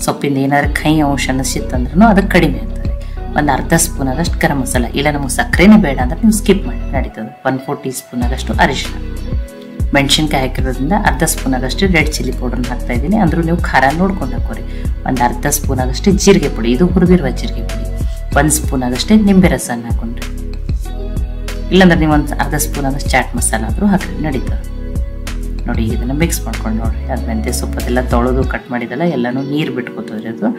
ಸೊಪ್ಪಿಂದ ಏನಾದ್ರು ಕೈ ಅಂಶ ಅನ್ನಿಸಿತ್ತಂದ್ರೂ ಅದಕ್ಕೆ ಕಡಿಮೆ ಆಗ್ತದೆ. ಒಂದು ಅರ್ಧ ಸ್ಪೂನಾಗಷ್ಟು ಗರಂ ಮಸಾಲ, ಇಲ್ಲ ನಮಗೆ ಸಕ್ಕರೆನೇ ಬೇಡ ಅಂದ್ರೆ ನೀವು ಸ್ಕಿಪ್ ಮಾಡಿ ನಡೀತದೆ. 1/4 ಟೀ ಸ್ಪೂನಾಗಷ್ಟು ಅರಿಶಿನ, ಮೆಣಸಿನ್ಕಾಯಿ ಹಾಕಿರೋದ್ರಿಂದ ಅರ್ಧ ಸ್ಪೂನಾಗಷ್ಟು ರೆಡ್ ಚಿಲ್ಲಿ ಪೌಡ್ರನ್ನ ಹಾಕ್ತಾ ಇದ್ದೀನಿ. ಅಂದ್ರೂ ನೀವು ಖಾರ ನೋಡ್ಕೊಂಡು ಹಾಕೋರಿ. ಒಂದು ಅರ್ಧ ಸ್ಪೂನಾಗಷ್ಟು ಜೀರಿಗೆ ಪುಡಿ, ಇದು ಹುರಿದಿರುವ ಜೀರಿಗೆ ಪುಡಿ. 1 ಸ್ಪೂನಾಗಷ್ಟೇ ನಿಂಬೆ ರಸನ ಹಾಕೊಂಡ್ರಿ. ಇಲ್ಲಾಂದ್ರೆ ನೀವು ಒಂದು ಅರ್ಧ ಸ್ಪೂನಾಗಷ್ಟು ಚಾಟ್ ಮಸಾಲ ಆದರೂ ಹಾಕ್ರಿ, ನಡೀತದೆ ನೋಡಿ. ಇದನ್ನು ಮಿಕ್ಸ್ ಮಾಡ್ಕೊಂಡು ನೋಡಿರಿ. ಅದು ಮೆಂತ್ಯ ಸೊಪ್ಪದೆಲ್ಲ ತೊಳೆದು ಕಟ್ ಮಾಡಿದೆಲ್ಲ ಎಲ್ಲನೂ ನೀರು ಬಿಟ್ಕೋತದ್ರಿ ಅದು.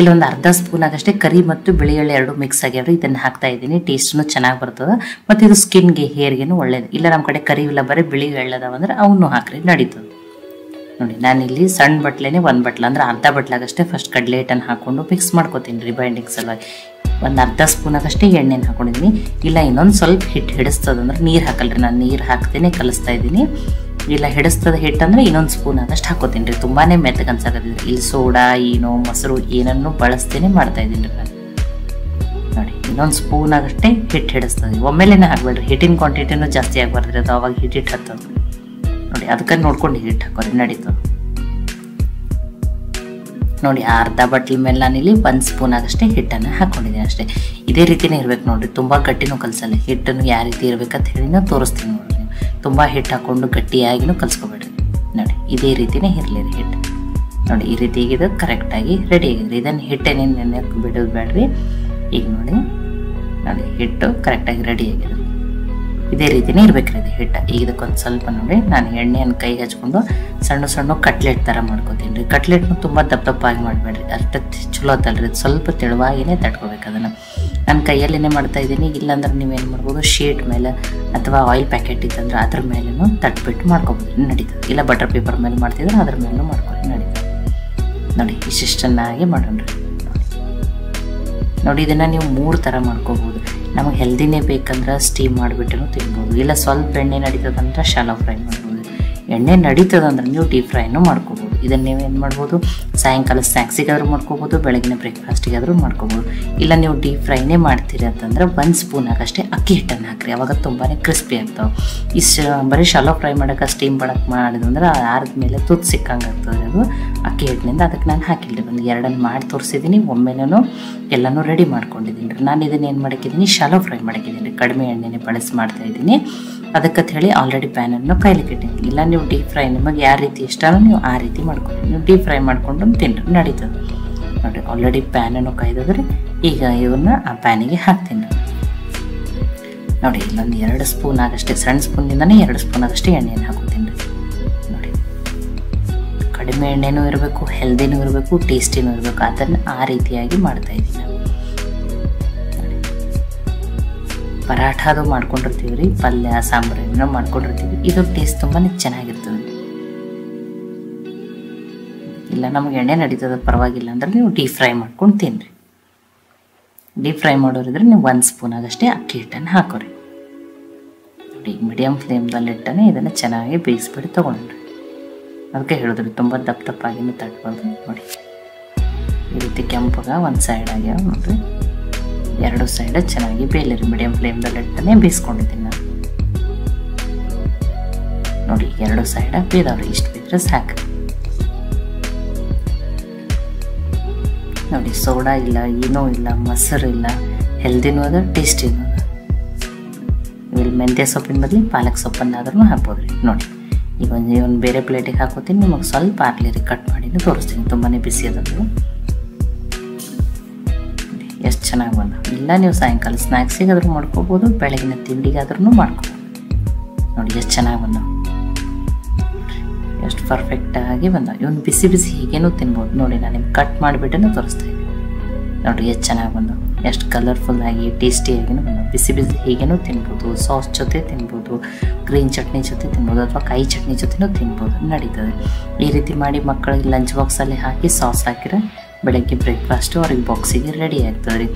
ಇಲ್ಲೊಂದು ಅರ್ಧ ಸ್ಪೂನಾಗಷ್ಟೇ ಕರಿ ಮತ್ತು ಬಿಳಿ ಎಳ್ಳು 2 ಮಿಕ್ಸ್ ಆಗ್ಯಾವ್ರಿ. ಇದನ್ನು ಹಾಕ್ತಾ ಇದ್ದೀನಿ. ಟೇಸ್ಟ್ನು ಚೆನ್ನಾಗಿ ಬರ್ತದೆ ಮತ್ತು ಇದು ಸ್ಕಿನ್ಗೆ, ಹೇರ್ಗೆನು ಒಳ್ಳೇದು. ಇಲ್ಲ ನಮ್ಮ ಕಡೆ ಕರಿ ಇಲ್ಲ, ಬರೀ ಬಿಳಿ ಎಳ್ಳದಾವಂದ್ರೆ ಅವನು ಹಾಕ್ರಿ, ನಡೀತದೆ ನೋಡಿ. ನಾನಿಲ್ಲಿ ಸಣ್ಣ ಬಟ್ಲೆನೇ 1 ಬಟ್ಲ ಅಂದ್ರೆ ಅರ್ಧ ಬಟ್ಲಾಗಷ್ಟೇ ಫಸ್ಟ್ ಕಡಲೆ ಹಿಟ್ಟನ್ನು ಹಾಕ್ಕೊಂಡು ಮಿಕ್ಸ್ ಮಾಡ್ಕೋತೀನಿ ರೀ ಬೈಂಡಿಂಗ್ ಸಲುವಾಗಿ. ಒಂದು ಅರ್ಧ ಸ್ಪೂನಾಗಷ್ಟೇ ಎಣ್ಣೆನ ಹಾಕೊಂಡಿದ್ದೀನಿ. ಇಲ್ಲ ಇನ್ನೊಂದು ಸ್ವಲ್ಪ ಹಿಟ್ಟು ಹಿಡಿಸ್ತದಂದ್ರೆ ನೀರು ಹಾಕಲ್ರಿ, ನಾನು ನೀರು ಹಾಕ್ತೇನೆ ಕಲಿಸ್ತಾ ಇದ್ದೀನಿ. ಇಲ್ಲ ಹಿಡಿಸ್ತದ ಹಿಟ್ಟಂದ್ರೆ ಇನ್ನೊಂದು ಸ್ಪೂನ್ ಆಗಷ್ಟು ಹಾಕೋತೀನಿ ರೀ. ತುಂಬಾ ಮೆತ್ತಗೆ ಅನ್ಸಾಕತ್ತಿದ್ರಿ. ಇಲ್ಲಿ ಸೋಡಾ, ಏನೋ ಮೊಸರು ಏನನ್ನು ಬಳಸ್ತೇನೆ ಮಾಡ್ತಾ ಇದ್ದೀನಿ ರೀ ನಾನು ನೋಡಿ. ಇನ್ನೊಂದು ಸ್ಪೂನ್ ಆಗಷ್ಟೇ ಹಿಟ್ಟು ಹಿಡಿಸ್ತದೆ. ಒಮ್ಮೆಲೇನೆ ಹಾಕ್ಬೇಡ್ರಿ, ಹಿಟ್ಟಿನ ಕ್ವಾಂಟಿಟಿನೂ ಜಾಸ್ತಿ ಆಗಬಾರ್ದ್ರಿ, ಅದು ಅವಾಗ ಹಿಟ್ಟು ಹತ್ತದ ನೋಡಿ. ಅದಕ್ಕೆ ನೋಡ್ಕೊಂಡು ಹಿಟ್ಟು ಹಾಕೋರಿ, ನಡೀತದೆ ನೋಡಿ. ಅರ್ಧ ಬಟ್ಲ ಮೇಲೆ ನಾನಿಲ್ಲಿ 1 ಸ್ಪೂನ್ ಆಗಷ್ಟೇ ಹಿಟ್ಟನ್ನು ಹಾಕೊಂಡಿದ್ದೀನಿ ಅಷ್ಟೇ. ಇದೇ ರೀತಿನೇ ಇರ್ಬೇಕು ನೋಡಿರಿ. ತುಂಬ ಗಟ್ಟಿನೂ ಕಲಸಲ್ಲ. ಹಿಟ್ಟನ್ನು ಯಾವ ರೀತಿ ಇರ್ಬೇಕಂತ ಹೇಳಿ ನಾವು ತೋರಿಸ್ತೀನಿ ನೋಡಿರಿ. ತುಂಬ ಹಿಟ್ಟು ಹಾಕ್ಕೊಂಡು ಗಟ್ಟಿಯಾಗಿನೂ ಕಲಿಸ್ಕೊಬೇಡ್ರಿ ನೋಡಿ. ಇದೇ ರೀತಿನೇ ಇರಲಿ ರೀ ಹಿಟ್ಟು ನೋಡಿ. ಈ ರೀತಿ ಇದು ಕರೆಕ್ಟಾಗಿ ರೆಡಿ ಆಗಿದೆ. ಇದನ್ನು ಹಿಟ್ಟೇನೇನು ನೆನೆಯಕ್ಕೆ ಬಿಡೋದು ಬೇಡ್ರಿ. ಈಗ ನೋಡಿ ಹಿಟ್ಟು ಕರೆಕ್ಟಾಗಿ ರೆಡಿ ಆಗಿದೆ. ಇದೇ ರೀತಿನೇ ಇರ್ಬೇಕ್ರಿ ಇದು ಹಿಟ್ಟು. ಈಗ ಇದಕ್ಕೊಂದು ಸ್ವಲ್ಪ ನೋಡಿ ನಾನು ಎಣ್ಣೆಯನ್ನು ಕೈಗೆ ಹಚ್ಕೊಂಡು ಸಣ್ಣ ಕಟ್ಲೆಟ್ ಥರ ಮಾಡ್ಕೋತೀನಿ ರೀ. ಕಟ್ಲೆಟ್ನು ತುಂಬ ದಪ್ಪಾಗಿ ಮಾಡಬೇಡ್ರಿ, ಅಷ್ಟು ಚಲೋ ಅಂತಲ್ರಿ. ಸ್ವಲ್ಪ ತೆಳುವಾಗಿನೇ ತಟ್ಕೋಬೇಕು ಅದನ್ನು. ನಾನು ಕೈಯಲ್ಲೇ ಮಾಡ್ತಾ ಇದ್ದೀನಿ. ಇಲ್ಲಾಂದ್ರೆ ನೀವೇನು ಮಾಡ್ಬೋದು, ಶೀಟ್ ಮೇಲೆ ಅಥವಾ ಆಯಿಲ್ ಪ್ಯಾಕೆಟ್ ಇತ್ತಂದ್ರೆ ಅದ್ರ ಮೇಲೂ ತಟ್ಬಿಟ್ಟು ಮಾಡ್ಕೊಬೋದು, ನಡೀತದೆ. ಇಲ್ಲ ಬಟರ್ ಪೇಪರ್ ಮೇಲೆ ಮಾಡ್ತಿದ್ರೆ ಅದ್ರ ಮೇಲೂ ಮಾಡ್ಕೊಂಡು ನಡೀತದೆ ನೋಡಿ. ಇಷ್ಟನ್ನಾಗಿ ಮಾಡೋಣ ನೋಡಿ. ಇದನ್ನು ನೀವು 3 ಥರ ಮಾಡ್ಕೋಬೋದು. ನಮಗೆ ಹೆಲ್ದಿನೇ ಬೇಕಂದ್ರೆ ಸ್ಟೀಮ್ ಮಾಡಿಬಿಟ್ಟು ತಿನ್ಬೋದು. ಇಲ್ಲ ಸ್ವಲ್ಪ ಎಣ್ಣೆ ನಡೀತದಂದ್ರೆ ಶಾಲೋ ಫ್ರೈ ಮಾಡ್ಬೋದು. ಎಣ್ಣೆ ನಡೀತದಂದ್ರೆ ನೀವು ಡೀಪ್ ಫ್ರೈನೂ ಮಾಡ್ಕೋಬೋದು. ಇದನ್ನು ನೀವೇನು ಮಾಡ್ಬೋದು, ಸಾಯಂಕಾಲ ಸ್ನ್ಯಾಕ್ಸಿಗಾದ್ರೂ ಮಾಡ್ಕೋಬೋದು, ಬೆಳಗಿನ ಬ್ರೇಕ್ಫಾಸ್ಟಿಗಾದ್ರೂ ಮಾಡ್ಕೋಬೋದು. ಇಲ್ಲ ನೀವು ಡೀಪ್ ಫ್ರೈನೇ ಮಾಡ್ತೀರಿ ಅಂತಂದ್ರೆ 1 ಸ್ಪೂನಾಗಷ್ಟೇ ಅಕ್ಕಿ ಹಿಟ್ಟನ್ನು ಹಾಕ್ರಿ. ಅವಾಗ ತುಂಬಾ ಕ್ರಿಸ್ಪಿ ಆಗ್ತಾವೆ. ಇಷ್ಟು ಬರೀ ಶಾಲೋ ಫ್ರೈ ಮಾಡೋಕೆ ಸ್ಟೀಮ್ ಮಾಡೋಕೆ ಮಾಡಿದಂದ್ರೆ ಆರಿದ ಮೇಲೆ ತುತ್ತು ಸಿಕ್ಕಂಗೆ ಆಗ್ತದೆ ಅದು ಅಕ್ಕಿ ಹಿಟ್ಟಿನಿಂದ. ಅದಕ್ಕೆ ನಾನು ಹಾಕಿಲ್ಲ, ಒಂದು 2 ಮಾಡಿ ತೋರಿಸಿದ್ದೀನಿ. ಒಮ್ಮೆನೂ ಎಲ್ಲನೂ ರೆಡಿ ಮಾಡ್ಕೊಂಡಿದ್ದೀನಿ ರೀ. ನಾನು ಇದನ್ನು ಏನು ಮಾಡಕ್ಕಿದ್ದೀನಿ, ಶಾಲೋ ಫ್ರೈ ಮಾಡಕ್ಕಿದ್ದೀನಿ. ಕಡಿಮೆ ಎಣ್ಣೆನೇ ಬಳಸಿ ಮಾಡ್ತಾ ಇದ್ದೀನಿ. ಅದಕ್ಕಂತ ಹೇಳಿ ಆಲ್ರೆಡಿ ಪ್ಯಾನನ್ನು ಕಾಯ್ಲಿಕ್ಕೆ ಇಟ್ಟಿದ್ದೀನಿ. ಇಲ್ಲ ನೀವು ಡೀಪ್ ಫ್ರೈ ನಿಮಗೆ ಯಾವ ರೀತಿ ಇಷ್ಟನೋ ನೀವು ಆ ರೀತಿ ಮಾಡ್ಕೊಂಡು ನೀವು ಡೀಪ್ ಫ್ರೈ ಮಾಡ್ಕೊಂಡು ತಿನ್ರಿ, ನಡೀತದೆ ನೋಡಿ. ಆಲ್ರೆಡಿ ಪ್ಯಾನನ್ನು ಕಾಯ್ದಿದ್ರೆ ಈಗ ಇವನ್ನ ಆ ಪ್ಯಾನಿಗೆ ಹಾಕ್ತೀನಿ. ನೋಡಿ ಇಲ್ಲೊಂದು 2 ಸ್ಪೂನ್ ಆಗಷ್ಟೇ, ಸಣ್ಣ ಸ್ಪೂನಿಂದನೇ 2 ಸ್ಪೂನ್ ಆಗಷ್ಟೇ ಎಣ್ಣೆಯನ್ನು ಹಾಕೋತೀನಿ ರೀ. ನೋಡಿ ಕಡಿಮೆ ಎಣ್ಣೆನೂ ಇರಬೇಕು, ಹೆಲ್ದಿನೂ ಇರಬೇಕು, ಟೇಸ್ಟಿನೂ ಇರಬೇಕು, ಅದನ್ನು ಆ ರೀತಿಯಾಗಿ ಮಾಡ್ತಾ ಇದ್ದೀನಿ. ಪರಾಠ ಅದು ಮಾಡ್ಕೊಂಡಿರ್ತೀವಿ ರೀ, ಪಲ್ಯ ಸಾಂಬಾರು ಏನೋ ಮಾಡ್ಕೊಂಡಿರ್ತೀವಿ, ಇದು ಟೇಸ್ಟ್ ತುಂಬಾ ಚೆನ್ನಾಗಿರ್ತದೆ. ಇಲ್ಲ ನಮಗೆ ಎಣ್ಣೆ ನಡೀತದೆ ಪರವಾಗಿಲ್ಲ ಅಂದ್ರೆ ನೀವು ಡೀಪ್ ಫ್ರೈ ಮಾಡ್ಕೊಂಡು ತಿನ್ನಿರಿ. ಡೀಪ್ ಫ್ರೈ ಮಾಡೋರಿದ್ರೆ ನೀವು 1 ಸ್ಪೂನ್ ಆಗಷ್ಟೇ ಅಕ್ಕಿ ಹಿಟ್ಟನ್ನು ಹಾಕೋರಿ. ನೋಡಿ ಮೀಡಿಯಮ್ ಫ್ಲೇಮ್ದಲ್ಲಿ ಇಟ್ಟನೆ ಇದನ್ನು ಚೆನ್ನಾಗಿ ಬೇಯಿಸ್ಬಿಟ್ಟು ತೊಗೊಂಡ್ರಿ. ಅದಕ್ಕೆ ಹೇಳಿದ್ರಿ ತುಂಬ ದಪ್ಪಾಗಿನೂ ತಟ್ಬಾರ್ದು. ನೋಡಿ ಈ ರೀತಿ ಕೆಂಪಗ ಒಂದು ಸೈಡ್ ಆಗ್ಯಾವ ನೋಡಿರಿ, 2 ಸೈಡ್ ಚೆನ್ನಾಗಿ ಬೇಯಲಿರಿ. ಮೀಡಿಯಮ್ ಫ್ಲೇಮ್ದಲ್ಲಿ ಇಟ್ಟನೆ ಬೇಯಿಸ್ಕೊಂಡಿದ್ದೀನಿ ನಾನು. ನೋಡಿ 2 ಸೈಡ್ ಬೇಯ್ದವ್ರಿ, ಇಷ್ಟು ಬೇಯ್ದ್ರೆ ಸಾಕು. ನೋಡಿ ಸೋಡಾ ಇಲ್ಲ, ಏನೂ ಇಲ್ಲ, ಮೊಸರು ಇಲ್ಲ, ಹೆಲ್ದಿನೂ ಅದ, ಟೇಸ್ಟಿನೂ ಅದ. ಇಲ್ಲಿ ಮೆಂತ್ಯ ಸೊಪ್ಪಿನ ಬದಲು ಪಾಲಕ್ ಸೊಪ್ಪನ್ನಾದ್ರೂ ಹಾಕ್ಬೋದ್ರಿ. ನೋಡಿ ಈಗ ಒಂದು ಬೇರೆ ಪ್ಲೇಟಿಗೆ ಹಾಕೋತೀನಿ, ನಿಮಗೆ ಸ್ವಲ್ಪ ಹಾಕ್ಲಿರಿ, ಕಟ್ ಮಾಡಿನೂ ತೋರಿಸ್ತೀನಿ. ತುಂಬಾ ಬಿಸಿ ಅದ, ಎಷ್ಟು ಚೆನ್ನಾಗಿ ಬಂದ. ಇಲ್ಲ ನೀವು ಸಾಯಂಕಾಲ ಸ್ನ್ಯಾಕ್ಸಿಗಾದ್ರೂ ಮಾಡ್ಕೋಬೋದು, ಬೆಳಗಿನ ತಿಂಡಿಗಾದ್ರೂ ಮಾಡ್ಕೋಬೋದು. ನೋಡಿ ಎಷ್ಟು ಚೆನ್ನಾಗಿ ಬಂದ, ಎಷ್ಟು ಪರ್ಫೆಕ್ಟಾಗಿ ಬಂದ. ಇವನು ಬಿಸಿ ಬಿಸಿ ಹೀಗೇನೂ ತಿನ್ಬೋದು. ನೋಡಿ ನಾನು ನಿಮ್ಗೆ ಕಟ್ ಮಾಡಿಬಿಟ್ಟೇ ತೋರಿಸ್ತಾ ಇದ್ದೀನಿ. ನೋಡಿ ಎಷ್ಟು ಚೆನ್ನಾಗಿ ಬಂದು, ಎಷ್ಟು ಕಲರ್ಫುಲ್ಲಾಗಿ ಟೇಸ್ಟಿಯಾಗಿನೂ ಬಂದು. ಬಿಸಿ ಬಿಸಿ ಹೀಗೇನೂ ತಿನ್ಬೋದು, ಸಾಸ್ ಜೊತೆ ತಿನ್ಬೋದು, ಗ್ರೀನ್ ಚಟ್ನಿ ಜೊತೆ ತಿನ್ಬೋದು, ಅಥವಾ ಕಾಯಿ ಚಟ್ನಿ ಜೊತೆನೂ ತಿನ್ಬೋದು, ನಡೀತದೆ. ಈ ರೀತಿ ಮಾಡಿ ಮಕ್ಕಳಿಗೆ ಲಂಚ್ ಬಾಕ್ಸಲ್ಲಿ ಹಾಕಿ ಸಾಸ್ ಹಾಕಿದ್ರೆ ಬೆಳಗ್ಗೆ ಬ್ರೇಕ್ಫಾಸ್ಟು ಅವ್ರಿಗೆ ಬಾಕ್ಸಿಗೆ ರೆಡಿ ಆಗ್ತದೆ ರೀ.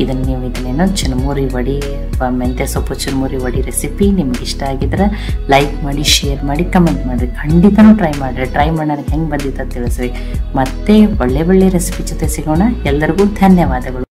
ಇದನ್ನು ನೀವು ಇದನ್ನೇನೋ ಚುರುಮುರಿ ವಡಿ ಅಥವಾ ಮೆಂತ್ಯ ಸೊಪ್ಪು ಚುರುಮುರಿ ವಡಿ ರೆಸಿಪಿ ನಿಮ್ಗೆ ಇಷ್ಟ ಆಗಿದ್ರೆ ಲೈಕ್ ಮಾಡಿ, ಶೇರ್ ಮಾಡಿ, ಕಮೆಂಟ್ ಮಾಡಿರಿ. ಖಂಡಿತನೂ ಟ್ರೈ ಮಾಡಿರಿ. ಟ್ರೈ ಮಾಡಿ ನನಗೆ ಹೆಂಗೆ ಬಂದಿತ್ತು ಅಂತ ತಿಳಿಸ್ರಿ. ಮತ್ತೆ ಒಳ್ಳೆ ರೆಸಿಪಿ ಜೊತೆ ಸಿಗೋಣ. ಎಲ್ಲರಿಗೂ ಧನ್ಯವಾದಗಳು.